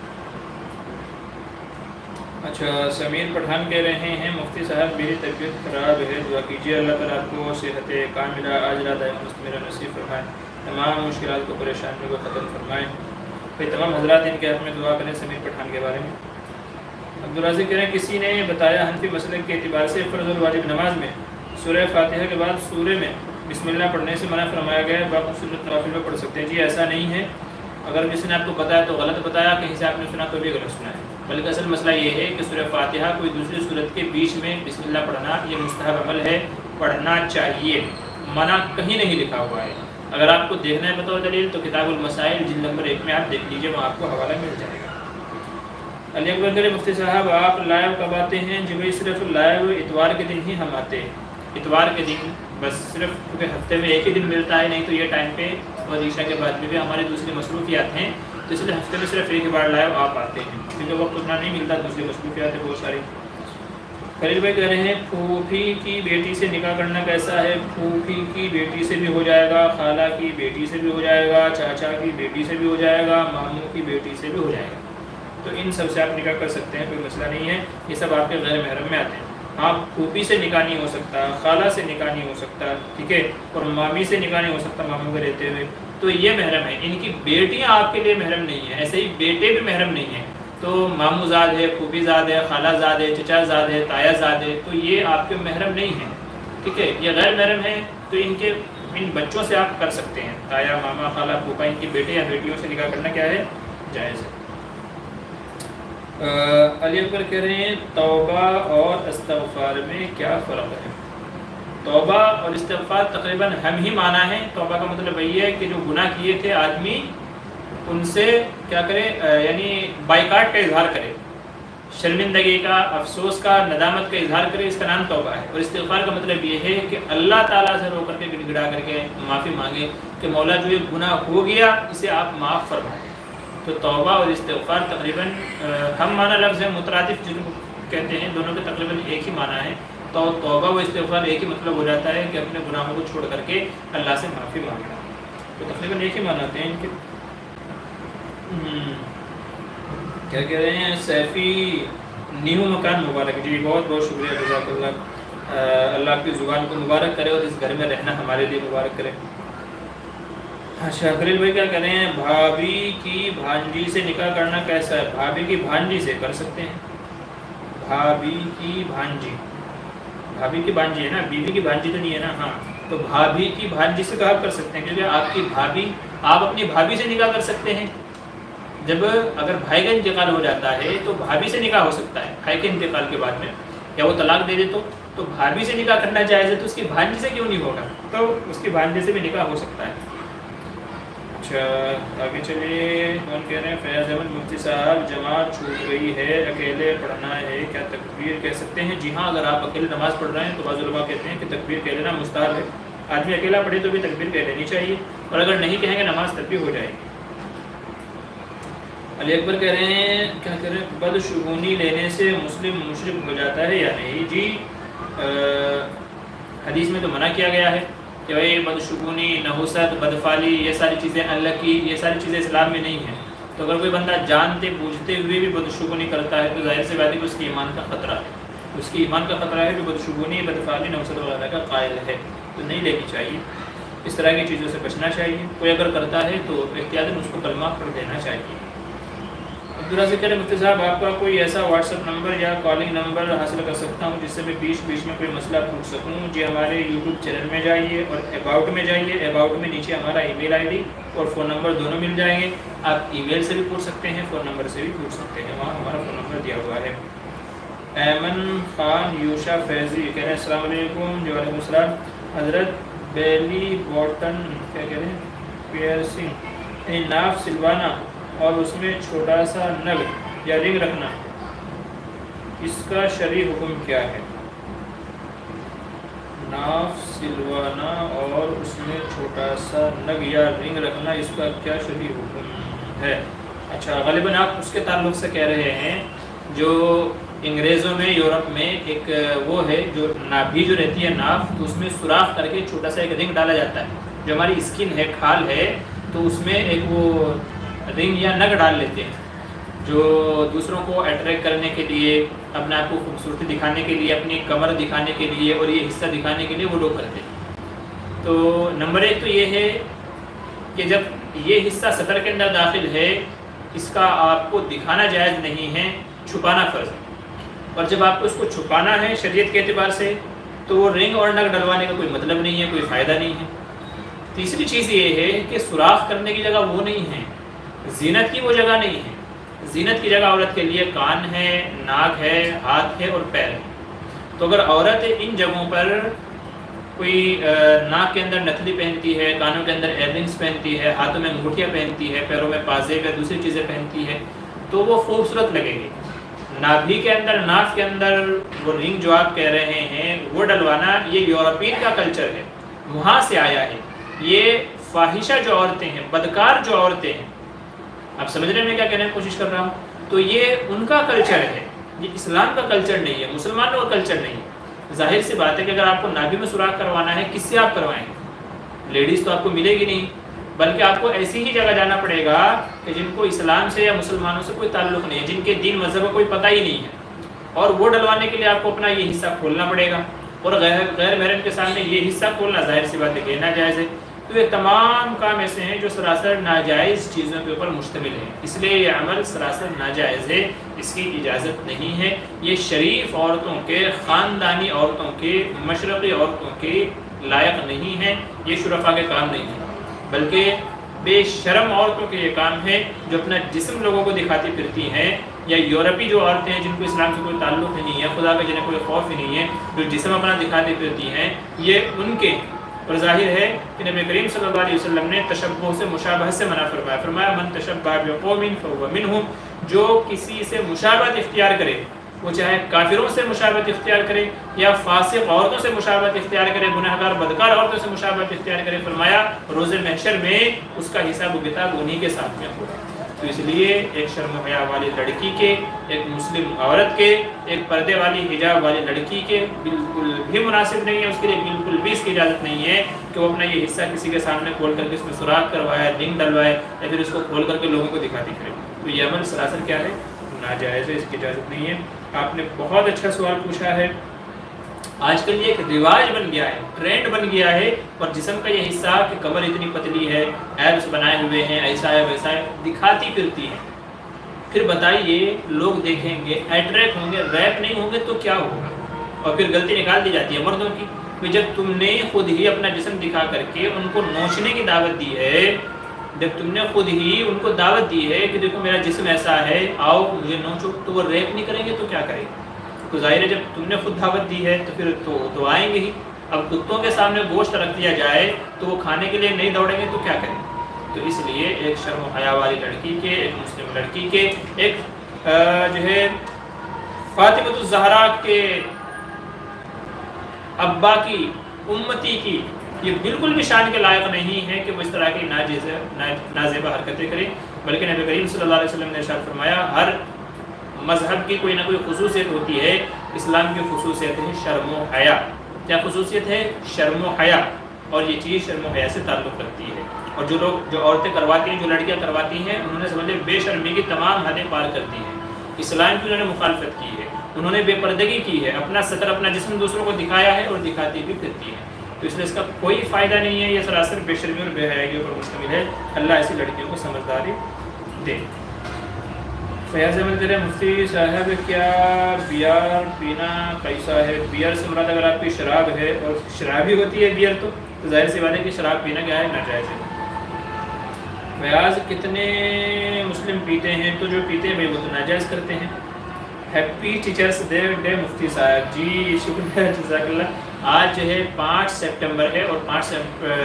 اچھا، سمیر پٹھان کہہ رہے ہیں مفتی صاحب میری طبیعت خراب ہے، دعا کیجیے اللہ تعالیٰ آپ کو صحت کاملہ عاجلہ دائمہ مستمرہ نصیب فرمائے، تمام مشکلات کو پریشانیوں کو ختم فرمائے۔ پھر تمام حضرات ان کے حق میں دعا کریں سمیر پٹھان کے بارے میں۔ عبدالرازق کہہ رہے ہیں کسی نے بتایا حنفی مسلک کے اعتبار سے فرض الواجب نماز میں سورہ فاتحہ کے بعد سورہ میں بسم اللہ پڑھنے سے منع فرمایا گیا ہے، باقی سنت نوافل میں پڑھ سکتے ہیں؟ جی ایسا نہیں ہے، اگر کسی نے آپ کو بتایا تو غلط بتایا، کہیں سے آپ نے سنا تو بھی غلط سنا ہے، بلکہ اصل مسئلہ یہ ہے کہ سورہ فاتحہ کوئی دوسری سورت کے بیچ میں بسم اللہ پڑھنا یہ مستحب عمل ہے، پڑھنا چاہیے، منع کہیں نہیں لکھا ہوا ہے۔ اگر آپ کو دیکھنا ہے بطور دلیل تو کتاب المسائل جلد نمبر 1 میں آپ دیکھ لیجئے، وہاں آپ کو حوالہ مل جائے گا۔ علی اکبر کرے مفتی صاحب آپ لائیو کب آتے ہیں؟ جی بھائی صرف لائیو اتوار کے دن ہی ہم آتے ہیں، اتوار کے دن بس، صرف کیونکہ ہفتے میں ایک ہی دن ملتا ہے، نہیں تو یہ ٹائم پہ اور عشاء کے بعد میں بھی ہماری دوسری مصروفیات ہیں، تو اس لیے ہفتے میں صرف ایک بار لائیو آپ آتے ہیں، کیونکہ وقت اتنا نہیں ملتا، دوسری مصروفیات ہیں بہت ساری۔ خلیل بھائی کہہ رہے ہیں پھوپھی کی بیٹی سے نکاح کرنا کیسا ہے؟ پھوپھی کی بیٹی سے بھی ہو جائے گا، خالہ کی بیٹی سے بھی ہو جائے گا، چاچا کی بیٹی سے بھی ہو جائے گا، ماموں کی بیٹی سے بھی ہو جائے گا، تو ان سب سے آپ نکاح کر سکتے ہیں، کوئی مسئلہ نہیں ہے، یہ سب آپ کے غیر محرم میں آتے ہیں۔ آپ پھوپھی سے نکاح نہیں ہو سکتا، خالہ سے نکاح نہیں ہو سکتا، ٹھیک ہے، اور مامی سے نکاح نہیں ہو سکتا ماموں کے رہتے ہوئے، تو یہ محرم ہے، ان کی بیٹیاں آپ کے لیے محرم نہیں ہیں، ایسے ہی بیٹے بھی محرم نہیں ہیں، تو ماموں زاد ہے، پھوپھی زاد ہے، خالہ زاد ہے، چچا زاد ہے، تایا زاد ہے، تو یہ آپ کے محرم نہیں ہیں، ٹھیک ہے، یہ غیر محرم ہیں، تو ان بچوں سے آپ کر سکتے ہیں، تایا، ماما، خالہ، پھوپھا، ان کی بیٹے یا بیٹیوں سے نکاح کرنا کیا ہے؟ جائز ہے۔ علی اکبر کہہ رہے ہیں توبہ اور استغفار میں کیا فرق ہے؟ توبہ اور استغفار تقریباً ہم ہی معنی ہیں۔ توبہ کا مطلب یہ ہے کہ جو گناہ کیے تھے آدمی ان سے کیا کرے، یعنی بائیکاٹ کا اظہار کرے، شرمندگی کا، افسوس کا، ندامت کا اظہار کرے، اس کا نام توبہ ہے۔ اور استغفار کا مطلب یہ ہے کہ اللہ تعالیٰ سے رو کر کے گڑ گڑا کر کے معافی مانگے کہ مولا جو یہ گناہ ہو گیا اسے آپ معاف فرمائیں۔ تو توبہ اور استغفار تقریباً ہم معنی لفظ ہیں، مترادف جن کو کہتے ہیں، دونوں کے تقریباً ایک ہی معنی ہے، تو توبہ و استغفار ایک ہی مطلب ہو جاتا ہے کہ اپنے گناہوں کو چھوڑ کر کے اللہ سے معافی مانگنا، تو تقریباً ایک ہی معنی آتے ہیں ان کے۔ کیا کہہ رہے ہیں سیفی نیو مکان مبارک، جی بہت بہت شکریہ، جزاک اللہ، اللہ آپ کی زبان کو مبارک کرے اور اس گھر میں رہنا ہمارے لیے مبارک کرے۔ اچھا خلیل بھائی کیا کہہ رہے ہیں بھابھی کی بھانجی سے نکاح کرنا کیسا ہے؟ بھابھی کی بھانجی سے کر سکتے ہیں، بھابھی کی بھانجی، بھابھی کی بھانجی ہے نا، بیوی کی بھانجی تو نہیں ہے نا، ہاں، تو بھابھی کی بھانجی سے کہا کر سکتے ہیں، کیونکہ آپ کی بھابھی، آپ اپنی بھابھی سے نکاح کر سکتے ہیں، جب اگر بھائی کا انتقال ہو جاتا ہے تو بھابھی سے نکاح ہو سکتا ہے، بھائی کے انتقال کے بعد میں، یا وہ طلاق دے دے تو بھابھی سے نکاح کرنا جائز ہے، تو اس کی بھانجی سے کیوں نہیں ہوگا؟ تو اس کی بھانجی سے بھی نکاح ہو سکتا ہے۔ اچھا آگے چلیے، کون کہہ رہے ہیں فیاض احمد مفتی صاحب جماعت چھوٹ گئی ہے، اکیلے پڑھنا ہے، کیا تکبیر کہہ سکتے ہیں؟ جی ہاں، اگر آپ اکیلے نماز پڑھ رہے ہیں تو بعض علماء کہتے ہیں کہ تکبیر کہہ لینا مستحب ہے، آدمی اکیلا پڑھے تو بھی تکبیر کہہ لینی چاہیے، اور اگر نہیں کہیں گے نماز تب بھی ہو جائے گی۔ علی اکبر کہہ رہے ہیں کیا کہہ رہے ہیں بدشگونی لینے سے مسلم مشرک ہو جاتا ہے یا نہیں؟ جی حدیث میں تو منع کیا گیا ہے کہ بھائی بدشگونی، نحوست، بدفعلی، یہ ساری چیزیں اللہ کی، یہ ساری چیزیں اسلام میں نہیں ہیں، تو اگر کوئی بندہ جانتے بوجھتے ہوئے بھی بدشگونی کرتا ہے تو ظاہر سی بات ہے کہ اس کی ایمان کا خطرہ ہے، اس کی ایمان کا خطرہ ہے کہ بدشگونی، بدفعلی، نحوست وغیرہ کا قائل ہے، تو نہیں لینی چاہیے، اس طرح کی چیزوں سے بچنا چاہیے، کوئی اگر کرتا ہے تو احتیاطاً اس کو کلمہ پڑھ دینا چاہیے۔ عبدالرازق کہہ رہے مفتی صاحب آپ کا کوئی ایسا واٹس ایپ نمبر یا کالنگ نمبر حاصل کر سکتا ہوں جس سے میں بیچ میں کوئی مسئلہ پوچھ سکوں؟ جی ہمارے یوٹیوب چینل میں جائیے اور اباؤٹ میں جائیے، اباؤٹ میں نیچے ہمارا ای میل آئی ڈی اور فون نمبر دونوں مل جائیں گے، آپ ای میل سے بھی پوچھ سکتے ہیں، فون نمبر سے بھی پوچھ سکتے ہیں، وہاں ہمارا فون نمبر دیا ہوا ہے۔ ایمن خان یوشا فیضی کہہ رہے ہیں السلام علیکم۔ جی وعلیکم السلام۔ حضرت بیلی باٹن کیا کہہ رہے ہیں پیئرسنگ یعنی ناف سلوانا اور اس میں چھوٹا سا نگ یا رنگ رکھنا، اس کا شرعی حکم کیا ہے؟ ناف سلوانا اور اس میں چھوٹا سا نگ یا رنگ رکھنا، اس کا کیا شرعی حکم ہے؟ اچھا، غالباً آپ اس کے تعلق سے کہہ رہے ہیں جو انگریزوں میں یورپ میں ایک وہ ہے جو نابھی جو رہتی ہے ناف، تو اس میں سوراخ کر کے چھوٹا سا ایک رنگ ڈالا جاتا ہے، جو ہماری اسکن ہے کھال ہے تو اس میں ایک وہ رنگ یا نگ ڈال لیتے ہیں جو دوسروں کو اٹریکٹ کرنے کے لیے، اپنے آپ کو خوبصورتی دکھانے کے لیے، اپنی کمر دکھانے کے لیے اور یہ حصہ دکھانے کے لیے وہ لوگ کرتے ہیں۔ تو نمبر ایک تو یہ ہے کہ جب یہ حصہ سطر کے اندر داخل ہے اس کا آپ کو دکھانا جائز نہیں ہے، چھپانا فرض ہے، اور جب آپ کو اس کو چھپانا ہے شریعت کے اعتبار سے تو وہ رنگ اور نگ ڈلوانے کا کوئی مطلب نہیں ہے، کوئی فائدہ نہیں ہے۔ تیسری چیز یہ ہے کہ سوراخ کرنے کی جگہ وہ نہیں ہے، زینت کی وہ جگہ نہیں ہے۔ زینت کی جگہ عورت کے لیے کان ہے، ناک ہے، ہاتھ ہے اور پیر ہے۔ تو اگر عورت ان جگہوں پر کوئی ناک کے اندر نتھلی پہنتی ہے، کانوں کے اندر ایئر رنگس پہنتی ہے، ہاتھوں میں انگوٹھیاں پہنتی ہے، پیروں میں پازیب یا دوسری چیزیں پہنتی ہے تو وہ خوبصورت لگے گی۔ نابھی کے اندر، ناف کے اندر وہ رنگ جو آپ کہہ رہے ہیں وہ ڈلوانا، یہ یورپین کا کلچر ہے، وہاں سے آیا ہے۔ یہ فاحشہ جو عورتیں ہیں، بدکار جو عورتیں ہیں، آپ سمجھ رہے ہیں میں کیا کہنے کی کوشش کر رہا ہوں؟ تو یہ ان کا کلچر ہے، یہ اسلام کا کلچر نہیں ہے، مسلمانوں کا کلچر نہیں ہے۔ ظاہر سی بات ہے کہ اگر آپ کو نابھی میں سوراخ کروانا ہے کس سے آپ کروائیں گے؟ لیڈیز تو آپ کو ملے گی نہیں، بلکہ آپ کو ایسی ہی جگہ جانا پڑے گا کہ جن کو اسلام سے یا مسلمانوں سے کوئی تعلق نہیں ہے، جن کے دین مذہب کا کوئی پتہ ہی نہیں ہے، اور وہ ڈلوانے کے لیے آپ کو اپنا یہ حصہ کھولنا پڑے گا، اور غیر محرم کے سامنے یہ حصہ کھولنا ظاہر سی بات ہے کہ ناجائز ہے۔ تو یہ تمام کام ایسے ہیں جو سراسر ناجائز چیزوں کے اوپر مشتمل ہیں، اس لیے یہ عمل سراسر ناجائز ہے، اس کی اجازت نہیں ہے۔ یہ شریف عورتوں کے، خاندانی عورتوں کے، مشرقی عورتوں کے لائق نہیں ہے، یہ شرفاء کے کام نہیں ہے، بلکہ بے شرم عورتوں کے یہ کام ہے جو اپنا جسم لوگوں کو دکھاتی پھرتی ہیں، یا یورپی جو عورتیں ہیں جن کو اسلام سے کوئی تعلق ہی نہیں ہے، خدا کا جنہیں کوئی خوف ہی نہیں ہے، جو جسم اپنا دکھاتی پھرتی ہیں، یہ ان کے۔ اور ظاہر ہے کہ نبی کریم صلی اللہ علیہ وسلم نے تشبہ سے، مشابہت سے منع فرمایا، فرمایا من تشبہ بقوم فہو منہم، جو کسی سے مشابہت اختیار کرے، وہ چاہے کافروں سے مشابہت اختیار کرے یا فاسق عورتوں سے مشابہت اختیار کرے، گناہگار بدکار عورتوں سے مشابہت اختیار کرے، فرمایا روز محشر میں اس کا حساب و کتاب انہی کے ساتھ میں ہوگا۔ تو اس لیے ایک شرم و حیا والی لڑکی کے، ایک مسلم عورت کے، ایک پردے والی حجاب والی لڑکی کے بالکل بھی مناسب نہیں ہے، اس کے لیے بالکل بھی اس کی اجازت نہیں ہے کہ وہ اپنا یہ حصہ کسی کے سامنے کھول کر کے اس میں سوراخ کروائے، رنگ ڈلوائے، یا پھر اس کو کھول کر کے لوگوں کو دکھاتی کرے۔ تو یہ عمل سراسر کیا ہے؟ ناجائز ہے، اس کی اجازت نہیں ہے۔ آپ نے بہت اچھا سوال پوچھا ہے۔ آج کل یہ ایک رواج بن گیا ہے، ٹرینڈ بن گیا ہے، اور جسم کا یہ حصہ کہ کمر اتنی پتلی ہے، ایبس بنائے ہوئے ہیں، ایسا ہے ویسا ہے، دکھاتی پھرتی ہے۔ پھر بتائیے لوگ دیکھیں گے، اٹریکٹ ہوں گے، ریپ نہیں ہوں گے تو کیا ہوگا؟ اور پھر غلطی نکال دی جاتی ہے مردوں کی کہ جب تم نے خود ہی اپنا جسم دکھا کر کے ان کو نوچنے کی دعوت دی ہے، جب تم نے خود ہی ان کو دعوت دی ہے کہ دیکھو میرا جسم ایسا ہے، آؤ مجھے نوچو، تو وہ ریپ نہیں کریں گے تو کیا کریں گے؟ تو ظاہر ہے جب تم نے خود دعوت دی ہے تو پھر تو آئیں گے ہی۔ اب کتوں کے سامنے گوشت رکھ دیا جائے تو وہ کھانے کے لیے نہیں دوڑیں گے تو کیا کریں؟ تو اس لیے ایک شرم و حیا والی لڑکی کے، ایک مسلم لڑکی کے، ایک جو ہے فاطمہ الزہرا کے ابا کی، امتی کی، یہ بالکل بھی شان کے لائق نہیں ہے کہ وہ اس طرح کی نازیبہ حرکتیں کریں، بلکہ نبی کریم صلی اللہ علیہ وسلم نے ارشاد فرمایا ہر مذہب کی کوئی نہ کوئی خصوصیت ہوتی ہے، اسلام کی خصوصیت ہے شرم و حیا۔ کیا خصوصیت ہے؟ شرم و حیا، اور یہ چیز شرم و حیا سے تعلق رکھتی ہے۔ اور جو عورتیں کرواتی ہیں، جو لڑکیاں کرواتی ہیں، انہوں نے سمجھے بے شرمی کی تمام حدیں پار کر دی ہیں، اسلام کی انہوں نے مخالفت کی ہے، انہوں نے بے پردگی کی ہے، اپنا سطر، اپنا جسم دوسروں کو دکھایا ہے اور دکھاتی بھی پھرتی ہے۔ تو اس لیے اس کا کوئی فائدہ نہیں ہے، یہ سراسر بے شرمی اور بے حیائی پر مشتمل ہے۔ اللہ ایسی لڑکیوں کو سمجھداری دے۔ فیاض احمد مفتی صاحب، کیا بیئر پینا کیسا ہے؟ بیئر سے مراد اگر آپ کی شراب ہے، اور شرابی ہوتی ہے بیئر، تو ظاہر سی بات ہے کہ شراب پینا کیا ہے؟ ناجائز ہے۔ فیاض، کتنے مسلم پیتے ہیں؟ تو جو پیتے ہیں بھائی وہ تو ناجائز کرتے ہیں۔ ہیپی ٹیچرس ڈے مفتی صاحب، جی شکریہ، جزاک اللہ۔ آج جو ہے 5 سپٹمبر ہے، اور 5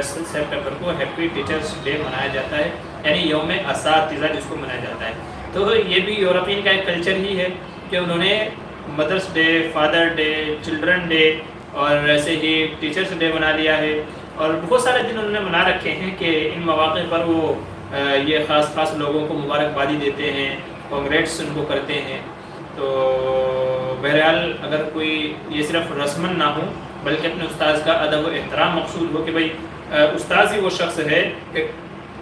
سپٹمبر کو ہیپی ٹیچرس ڈے منایا جاتا ہے۔ یعنی یوم اساتذہ جس کو منایا جاتا ہے. تو یہ بھی یورپین کا ایک کلچر ہی ہے کہ انہوں نے مدرس day, father day, children day اور ایسے ہی ٹیچرس ڈے بنا لیا ہے، اور بہت سارے دن انہوں نے بنا رکھے ہیں کہ ان مواقع پر وہ یہ خاص لوگوں کو مبارکبادی دیتے ہیں، کانگریٹس ان کو کرتے ہیں. تو بہرحال اگر کوئی یہ صرف رسمن نہ ہو بلکہ اپنے استاذ کا ادب و احترام مقصود ہو کہ بھائی استاذ ہی وہ شخص ہے کہ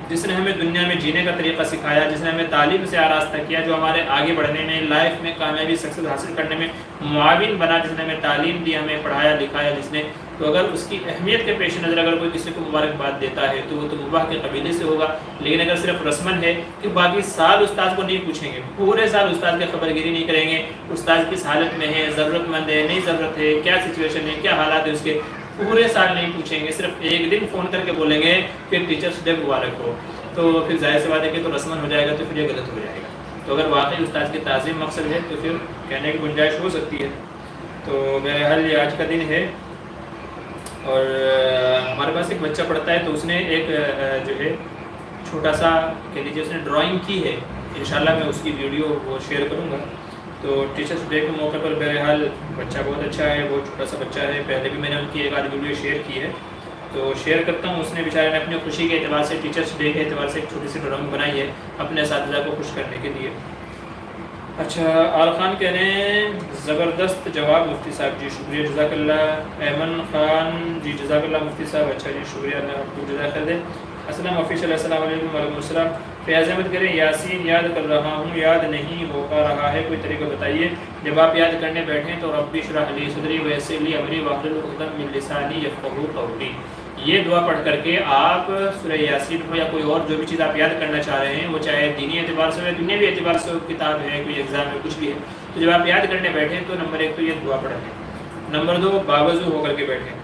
جس نے ہمیں دنیا میں جینے کا طریقہ سکھایا، جس نے ہمیں تعلیم سے آراستہ کیا، جو ہمارے آگے بڑھنے میں، لائف میں کامیابی سکسیس حاصل کرنے میں معاون بنا، جس نے ہمیں تعلیم دی، ہمیں پڑھایا لکھایا جس نے. تو اگر اس کی اہمیت کے پیش نظر اگر کوئی کسی کو مبارکباد دیتا ہے تو وہ تو مباح کے قبیلے سے ہوگا. لیکن اگر صرف رسمن ہے کہ باقی سال استاذ کو نہیں پوچھیں گے، پورے سال استاذ کی خبر گیری نہیں کریں گے، استاذ کس حالت میں ہے، ضرورت مند ہے، نہیں ضرورت ہے، کیا سچویشن ہے، کیا حالات ہے اس کے، پورے سال نہیں پوچھیں گے، صرف ایک دن فون کر کے بولیں گے کہ ٹیچرس ڈے مبارک ہو، تو پھر ظاہر سی بات ہے کہ تو رسمن ہو جائے گا، تو پھر یہ غلط ہو جائے گا. تو اگر واقعی استاذ کی تعظیم مقصد ہے تو پھر کہنے کی گنجائش ہو سکتی ہے. تو بہرحال یہ آج کا دن ہے، اور ہمارے پاس ایک بچہ پڑھتا ہے تو اس نے ایک جو ہے چھوٹا سا کہہ لیجیے اس نے ڈرائنگ کی ہے. انشاءاللہ میں اس کی ویڈیو وہ شیئر کروں گا. تو ٹیچرس ڈے کے موقع پر بہرحال بچہ بہت اچھا ہے، بہت چھوٹا سا بچہ ہے. پہلے بھی میں نے ان کی ایک آدھ ویڈیو شیئر کی ہے، تو شیئر کرتا ہوں. اس نے بیچارے نے اپنی خوشی کے اعتبار سے، ٹیچرس ڈے کے اعتبار سے ایک چھوٹی سی ڈرائنگ بنائی ہے اپنے اساتذہ کو خوش کرنے کے لیے. اچھا، آل خان کہہ رہے ہیں زبردست جواب مفتی صاحب، جی شکریہ جزاک اللہ. ایمن خان جی جزاک اللہ مفتی صاحب، اچھا جی شکریہ، اللہ آپ کو جزاک خیر دے. السلام آفیشل، السلام علیکم. وعلیکم السلام. فیاض احمد کہہ رہے ہیں یاسین یاد کر رہا ہوں، یاد نہیں ہو پا رہا ہے، کوئی طریقہ بتائیے. جب آپ یاد کرنے بیٹھیں تو رب اشرح لی صدری ویسر لی امری واحلل عقدۃ من لسانی یفقہوا قولی، یہ دعا پڑھ کر کے آپ سورہ یاسین ہو یا کوئی اور جو بھی چیز آپ یاد کرنا چاہ رہے ہیں، وہ چاہے دینی اعتبار سے ہو یا دنیاوی اعتبار سے ہو، کتاب ہے، کوئی ایگزام ہے، کچھ بھی ہے، تو جب آپ یاد کرنے بیٹھیں تو نمبر 1 تو یہ دعا پڑھیں، نمبر 2 باوضو ہو کر کے بیٹھیں،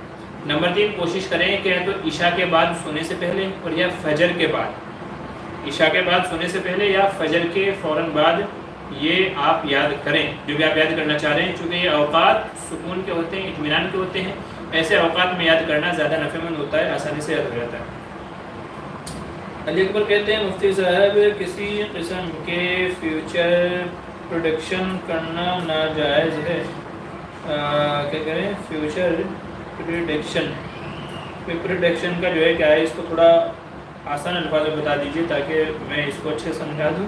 نمبر 3 کوشش کریں کہ تو عشاء کے بعد سونے سے پہلے اور یا فجر کے بعد، عشاء کے بعد سونے سے پہلے یا فجر کے فوراً بعد یہ آپ یاد کریں جو بھی آپ یاد کرنا چاہ رہے ہیں. چونکہ یہ اوقات سکون کے ہوتے ہیں، اطمینان کے ہوتے ہیں، ایسے اوقات میں یاد کرنا زیادہ نفع مند ہوتا ہے، آسانی سے یاد ہو جاتا ہے. علی اکبر کہتے ہیں مفتی صاحب کسی قسم کے فیوچر پروڈکشن کرنا ناجائز ہے، کیا کریں فیوچر پریڈکشن کا جو ہے کیا ہے، اس کو تھوڑا آسان الفاظ میں بتا دیجیے تاکہ میں اس کو اچھے سمجھا دوں.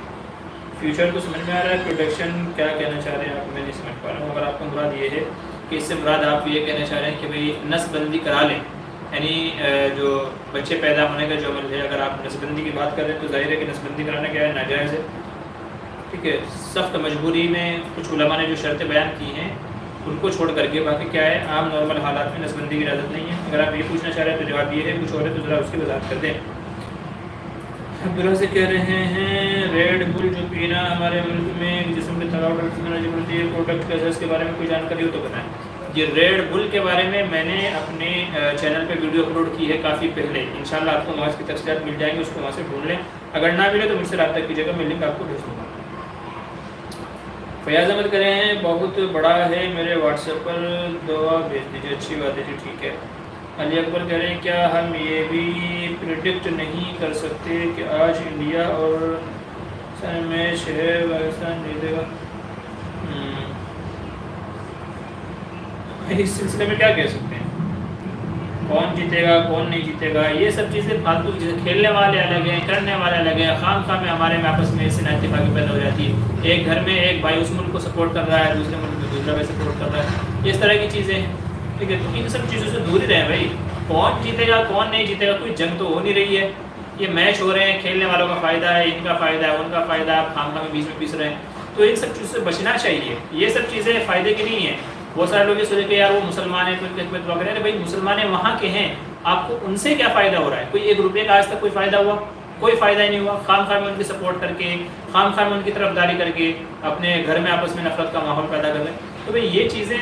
فیوچر تو سمجھ میں آ رہا ہے، پروڈکشن کیا کہنا چاہ رہے ہیں آپ میں نہیں سمجھ پا رہا ہوں. اگر آپ کو مراد یہ ہے کہ اس سے مراد آپ یہ کہنا چاہ رہے ہیں کہ بھئی نسل بندی کرا لیں، یعنی جو بچے پیدا ہونے کا جو عمل ہے، اگر آپ نسل بندی کی بات کر رہے ہیں تو ظاہر ہے کہ نسل بندی کرانا کیا ہے، ناجائز ہے. ٹھیک ہے، سخت مجبوری میں کچھ علماء نے جو شرطیں بیان کی ہیں ان کو چھوڑ کر کے باقی کیا ہے، عام نارمل حالات میں نسل بندی کی اجازت نہیں ہے. اگر آپ یہ پوچھنا چاہ رہے ہیں تو جواب یہ ہے، کچھ اور ہے تو ذرا اس کی وضاحت کر دیں. عبداللہ سے کہہ رہے ہیں ریڈ بل جو پینا ہمارے ملک میں جسم کے تھکاوٹ ملتی ہے، پروڈکٹ کیسے، اس کے بارے میں کوئی جانکاری ہو تو بتائیں. یہ ریڈ بل کے بارے میں نے اپنے چینل پہ ویڈیو اپلوڈ کی ہے کافی پہلے، انشاءاللہ آپ کو وہاں کی تفصیلات مل جائیں گی، اس کو وہاں سے ڈھونڈ لیں. اگر نہ ملے تو مجھ سے رابطہ کیجیے گا، میں لنک آپ کو بھیج دوں گا. فیاض احمد کرے ہیں بہت بڑا ہے، میرے واٹس ایپ پر دعا بھیج دیجیے. اچھی بات ہے جی، ٹھیک ہے. علی اکبر کہہ رہے ہیں کیا ہم یہ بھی پریڈکٹ نہیں کر سکتے کہ آج انڈیا اور میچ ہے پاکستان جیتے گا؟ اس سلسلے میں کیا کہہ سکتے ہیں، کون جیتے گا کون نہیں جیتے گا، یہ سب چیزیں فالتو چیزیں. کھیلنے والے الگ ہیں، کرنے والے الگ ہیں، خام خواہ میں ہمارے میں آپس میں اس سے اتفاقی پیدا ہو جاتی ہے. ایک گھر میں ایک بھائی اس ملک کو سپورٹ کر رہا ہے، دوسرے ملک میں دوسرا بھائی سپورٹ کر رہا ہے، اس طرح کی چیزیں ہیں. ٹھیک ہے، تو ان سب چیزوں سے دور ہی رہیں بھائی. کون جیتے گا کون نہیں جیتے گا، کوئی جنگ تو ہو نہیں رہی ہے. یہ میچ ہو رہے ہیں، کھیلنے والوں کا فائدہ ہے، ان کا فائدہ ہے، ان کا فائدہ ہے، آپ خام خواہ میں بیچ میں پیس رہے ہیں. تو ان سب چیزوں سے بچنا چاہیے، یہ سب چیزیں فائدے کی نہیں ہیں. بہت سارے لوگ یہ سوچے کہ یار وہ مسلمان ہیں تو ان کی خدمت دعا کریں. بھائی مسلمان وہاں کے ہیں، آپ کو ان سے کیا فائدہ ہو رہا ہے؟ کوئی 1 روپے کا آج تک کوئی فائدہ ہوا؟ کوئی فائدہ ہی نہیں ہوا. خام خواہ میں ان کی سپورٹ کر کے، خام خواہ میں ان کی طرفداری کر کے اپنے گھر میں آپس میں نفرت کا ماحول پیدا کر رہے ہیں. تو بھائی یہ چیزیں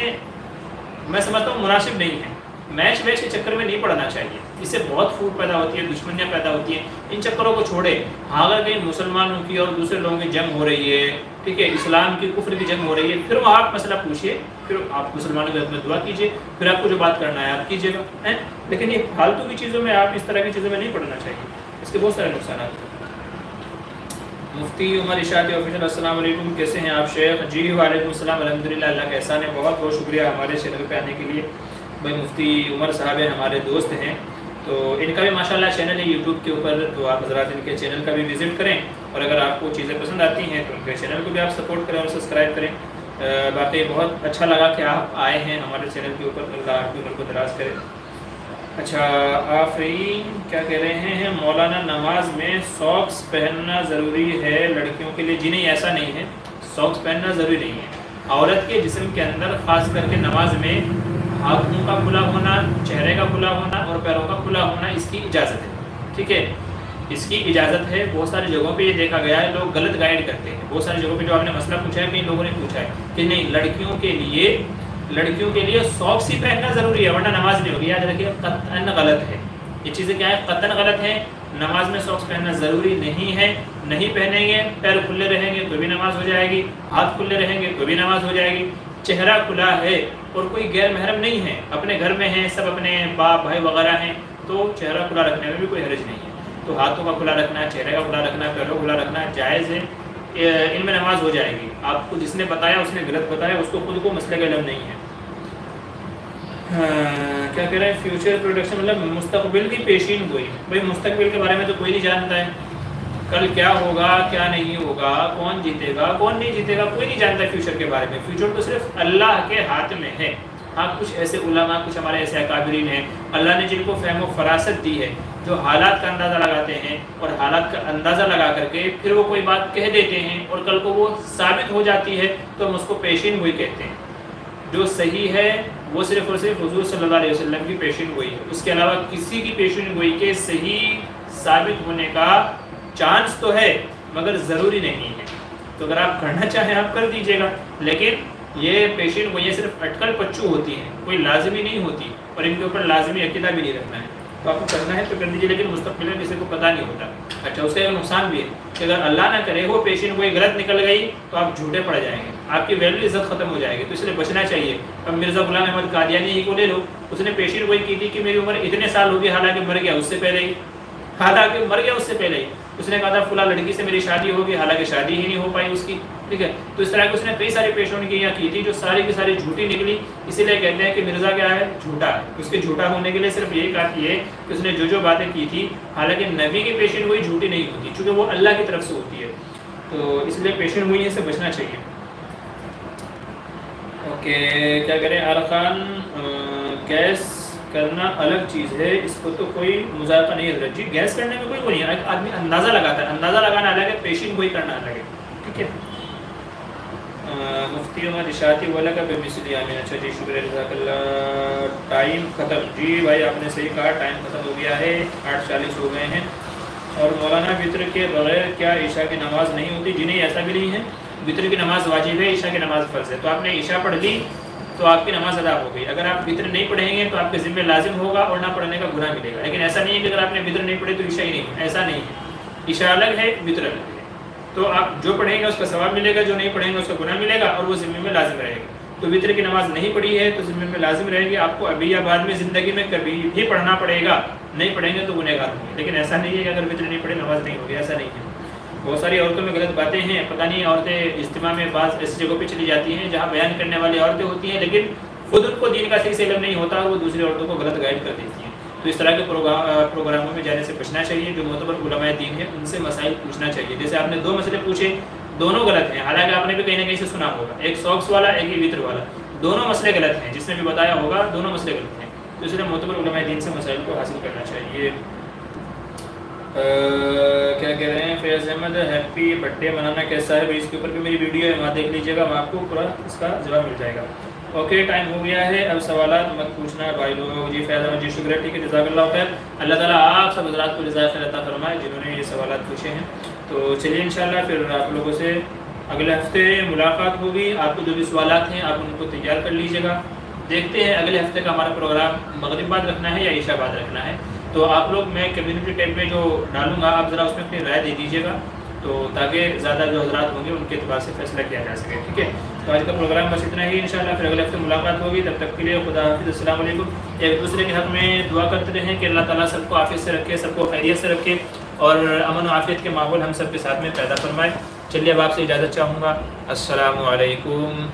میں سمجھتا ہوں مناسب نہیں ہیں. میچ کے چکر میں نہیں پڑنا چاہیے، اس سے بہت پھوٹ پیدا ہوتی ہے، دشمنیاں پیدا ہوتی ہیں. ان چکروں کو چھوڑے. اگر کہیں مسلمانوں کی اور دوسرے لوگوں کی جنگ ہو رہی ہے، ٹھیک ہے، اسلام کی کفر کی جنگ ہو رہی ہے، پھر وہ آپ مسئلہ پوچھیے، پھر آپ مسلمانوں کی خدمت دعا کیجیے، پھر آپ کو جو بات کرنا ہے آپ کیجیے گا. لیکن یہ فالتو کی چیزوں میں آپ اس طرح کی چیزوں میں نہیں پڑنا چاہیے، اس کے بہت سارے نقصانات ہیں. مفتی عمر ارشادی آفیشل السلام علیکم، کیسے ہیں آپ شیخ؟ جی وعلیکم السلام، الحمدللہ، اللہ کا احسان ہے، بہت بہت شکریہ ہمارے چینل پہ آنے کے لیے۔ بھائی مفتی عمر صاحب ہمارے دوست ہیں، تو ان کا بھی ماشاءاللہ چینل ہے یوٹیوب کے اوپر، تو آپ حضرات ان کے چینل کا بھی وزٹ کریں، اور اگر آپ کو چیزیں پسند آتی ہیں تو ان کے چینل کو بھی آپ سپورٹ کریں اور سبسکرائب کریں۔ باقی بہت اچھا لگا کہ آپ آئے ہیں ہمارے چینل کے اوپر، اللہ آپ کی عمر کو دراز کرے۔ اچھا، آفرین کیا کہہ رہے ہیں؟ مولانا نماز میں ساکس پہننا ضروری ہے لڑکیوں کے لیے؟ جی نہیں، ایسا نہیں ہے، ساکس پہننا ضروری نہیں ہے۔ عورت کے جسم کے اندر خاص کر کے نماز میں ہاتھوں کا کھلا ہونا، چہرے کا کھلا ہونا اور پیروں کا کھلا ہونا، اس کی اجازت ہے، ٹھیک ہے، اس کی اجازت ہے۔ بہت ساری جگہوں پہ یہ دیکھا گیا ہے لوگ غلط گائیڈ کرتے ہیں، بہت ساری جگہوں پہ جو آپ نے مسئلہ پوچھا ہے کئی لوگوں نے پوچھا ہے کہ نہیں لڑکیوں کے لیے ساکس ہی پہننا ضروری ہے ورنہ نماز نہیں ہوگی۔ یاد رکھیے، قطعاً غلط ہے یہ چیزیں، کیا ہے؟ قطعاً غلط ہے۔ نماز میں ساکس پہننا ضروری نہیں ہے، نہیں پہنیں گے، پیر کھلے رہیں گے تو بھی نماز ہو جائے گی، ہاتھ کھلے رہیں گے تو بھی نماز ہو جائے گی۔ چہرہ کھلا ہے اور کوئی غیر محرم نہیں ہے، اپنے گھر میں ہیں، سب اپنے باپ بھائی وغیرہ ہیں، تو چہرہ کھلا رکھنے میں بھی کوئی حرج نہیں ہے۔ تو ہاتھوں کا کھلا رکھنا، چہرے کا کھلا رکھنا، پیروں کا کھلا رکھنا جائز ہے، ان میں نماز ہو جائے گی۔ آپ کو جس نے بتایا اس نے غلط بتایا، اس کو خود کو مسئلے کا علم نہیں ہے۔ کیا کہہ رہے ہیں؟ فیوچر پروڈکشن مطلب مستقبل کی پیشین گوئی۔ بھائی مستقبل کے بارے میں تو کوئی نہیں جانتا ہے، کل کیا ہوگا کیا نہیں ہوگا، کون جیتے گا کون نہیں جیتے گا، کوئی نہیں جانتا ہے فیوچر کے بارے میں۔ فیوچر تو صرف اللہ کے ہاتھ میں ہے۔ ہاں، کچھ ایسے علماء، کچھ ہمارے ایسے اکابرین ہیں اللہ نے جن کو فہم و فراست دی ہے، جو حالات کا اندازہ لگاتے ہیں اور حالات کا اندازہ لگا کر کے پھر وہ کوئی بات کہہ دیتے ہیں اور کل کو وہ ثابت ہو جاتی ہے تو ہم اس کو پیشین گوئی کہتے ہیں۔ جو صحیح ہے وہ صرف اور صرف حضور صلی اللہ علیہ وسلم کی پیشین گوئی ہے، اس کے علاوہ کسی کی پیشین گوئی کے صحیح ثابت ہونے کا چانس تو ہے مگر ضروری نہیں ہے۔ تو اگر آپ کرنا چاہیں آپ کر دیجئے گا، لیکن یہ پیشین گوئی صرف اٹکل پچو ہوتی ہیں، کوئی لازمی نہیں ہوتی، اور ان کے اوپر لازمی عقیدہ بھی نہیں رکھنا ہے۔ تو آپ کو کرنا ہے تو کر دیجیے، لیکن مستقبل میں کسی کو پتہ نہیں ہوتا۔ اچھا، اس کا ایک نقصان بھی ہے کہ اگر اللہ نہ کرے وہ پیشین گوئی غلط نکل گئی تو آپ جھوٹے پڑ جائیں گے، آپ کی ویلیو عزت ختم ہو جائے گی، تو اس لیے بچنا چاہیے۔ اب مرزا غلام احمد قادیانی ہی کو لے لو، اس نے پیشین گوئی کی تھی کہ میری عمر اتنے سال ہوگی، حالانکہ مر گیا اس سے پہلے ہی، اس نے کہا تھا فلاں لڑکی سے میری شادی ہوگی، حالانکہ شادی ہی نہیں ہو پائی اس کی، ٹھیک ہے۔ تو اس طرح کی اس نے کئی ساری پیشگوئیاں کی تھی جو ساری کی ساری جھوٹی نکلی، اسی لیے کہتے ہیں کہ مرزا کیا ہے؟ جھوٹا ہے۔ اس کے جھوٹا ہونے کے لیے صرف یہی کافی ہے کہ اس نے جو باتیں کی تھی، حالانکہ نبی کی پیشن گوئی جھوٹی نہیں ہوتی، چونکہ وہ اللہ کی طرف سے ہوتی ہے، تو اس لیے پیشن گوئی سے بچنا چاہیے۔ اوکے، کیا کریں؟ ارخان گیس کرنا الگ چیز ہے، اس کو تو کوئی مذاکرہ نہیں ہے جی، گیس کرنے میں کوئی وہ نہیں ہے، ایک آدمی اندازہ لگاتا ہے، اندازہ لگانا الگ ہے، پیشین گوئی کرنا الگ ہے، ٹھیک ہے۔ مفتی عمر ارشادی والا کا بے مثلی آمین۔ اچھا جی، شکریہ، جزاک اللہ۔ ٹائم ختم جی بھائی، آپ نے صحیح کہا، ٹائم ختم ہو گیا ہے، 8:40 ہو گئے ہیں۔ اور مولانا وطر کے بغیر کیا عشاء کی نماز نہیں ہوتی؟ جی نہیں، ایسا بھی نہیں ہے، وطر کی نماز واجب ہے، عشاء کی نماز فرض ہے، تو آپ نے عشاء پڑھ لی تو آپ کی نماز ادا ہو گئی۔ اگر آپ وطر نہیں پڑھیں گے تو آپ کے ذمہ لازم ہوگا اور نہ پڑھنے کا گناہ ملے گا، لیکن ایسا نہیں ہے کہ اگر آپ نے وطر نہیں پڑھی تو عشاء ہی نہیں، ایسا نہیں ہے، عشاء الگ ہے، وطر الگ ہے۔ تو آپ جو پڑھیں گے اس کا ثواب ملے گا، جو نہیں پڑھیں گے اس کا گناہ ملے گا، اور وہ ذمہ میں لازم رہے گا۔ تو وطر کی نماز نہیں پڑھی ہے تو ذمہ میں لازم رہے گی، آپ کو ابھی یا بعد میں زندگی میں کبھی بھی پڑھنا پڑے گا، نہیں پڑھیں گے تو گنہگار ہوں گے، لیکن ایسا نہیں ہے کہ اگر وطر نہیں پڑھے نماز نہیں ہوگی، ایسا نہیں ہے۔ بہت ساری عورتوں میں غلط باتیں ہیں، پتہ نہیں عورتیں اجتماع میں بعض ایسی جگہوں پہ چلی جاتی ہیں جہاں بیان کرنے والی عورتیں ہوتی ہیں، لیکن خود ان کو دین کا صحیح سے علم نہیں ہوتا اور وہ دوسری عورتوں کو غلط گائیڈ کر دیتی ہیں۔ تو اس طرح کے پروگراموں میں جانے سے بچنا چاہیے، جو معتبر علماء دین ہیں ان سے مسائل پوچھنا چاہیے۔ جیسے آپ نے 2 مسئلے پوچھے، دونوں غلط ہیں، حالانکہ آپ نے بھی کہیں نہ کہیں سے سنا ہوگا، ایک ساکس والا، ایک ہی وطر والا، دونوں مسئلے غلط ہیں، جس نے بھی بتایا ہوگا دونوں مسئلے غلط ہیں، تو اس لیے معتبر علماء دین سے مسائل کو حاصل کرنا چاہیے۔ کیا کہہ رہے ہیں؟ فیض احمد ہیپی برتھ ڈے منانا کیسا ہے؟ اس کے اوپر بھی میری ویڈیو ہے، وہاں دیکھ لیجیے گا، وہاں آپ کو پورا اس کا جواب مل جائے گا۔ اوکے، ٹائم ہو گیا ہے، اب سوالات مت پوچھنا بھائی لوگ۔ جی فیض احمد جی، شکریہ، ٹھیک ہے، جزاک اللہ خیر۔ اللہ تعالیٰ آپ سب حضرات کو جزائے خیر عطا فرمائے جنہوں نے یہ سوالات پوچھے ہیں۔ تو چلیے انشاءاللہ پھر آپ لوگوں سے اگلے ہفتے ملاقات ہوگی۔ آپ کو جو بھی سوالات ہیں آپ ان کو تیار کر لیجیے گا۔ دیکھتے ہیں اگلے ہفتے کا ہمارا پروگرام مغرب بعد رکھنا ہے یا عشاء بعد رکھنا ہے، تو آپ لوگ، میں کمیونٹی ٹیب میں جو ڈالوں گا آپ ذرا اس میں اپنی رائے دے دیجیے گا، تو تاکہ زیادہ جو حضرات ہوں گے ان کے اعتبار سے فیصلہ کیا جا سکے، ٹھیک ہے۔ تو آج کا پروگرام بس اتنا ہی، انشاءاللہ پھر اگلے ہفتے ملاقات ہوگی، تب تک کے لیے خدا حافظ، السلام علیکم۔ ایک دوسرے کے حق میں دعا کرتے رہیں کہ اللہ تعالیٰ سب کو عافیت سے رکھے، سب کو خیریت سے رکھے، اور امن و عافیت کے ماحول ہم سب کے ساتھ میں پیدا فرمائے۔ چلیے اب آپ سے اجازت چاہوں گا۔ السلام علیکم۔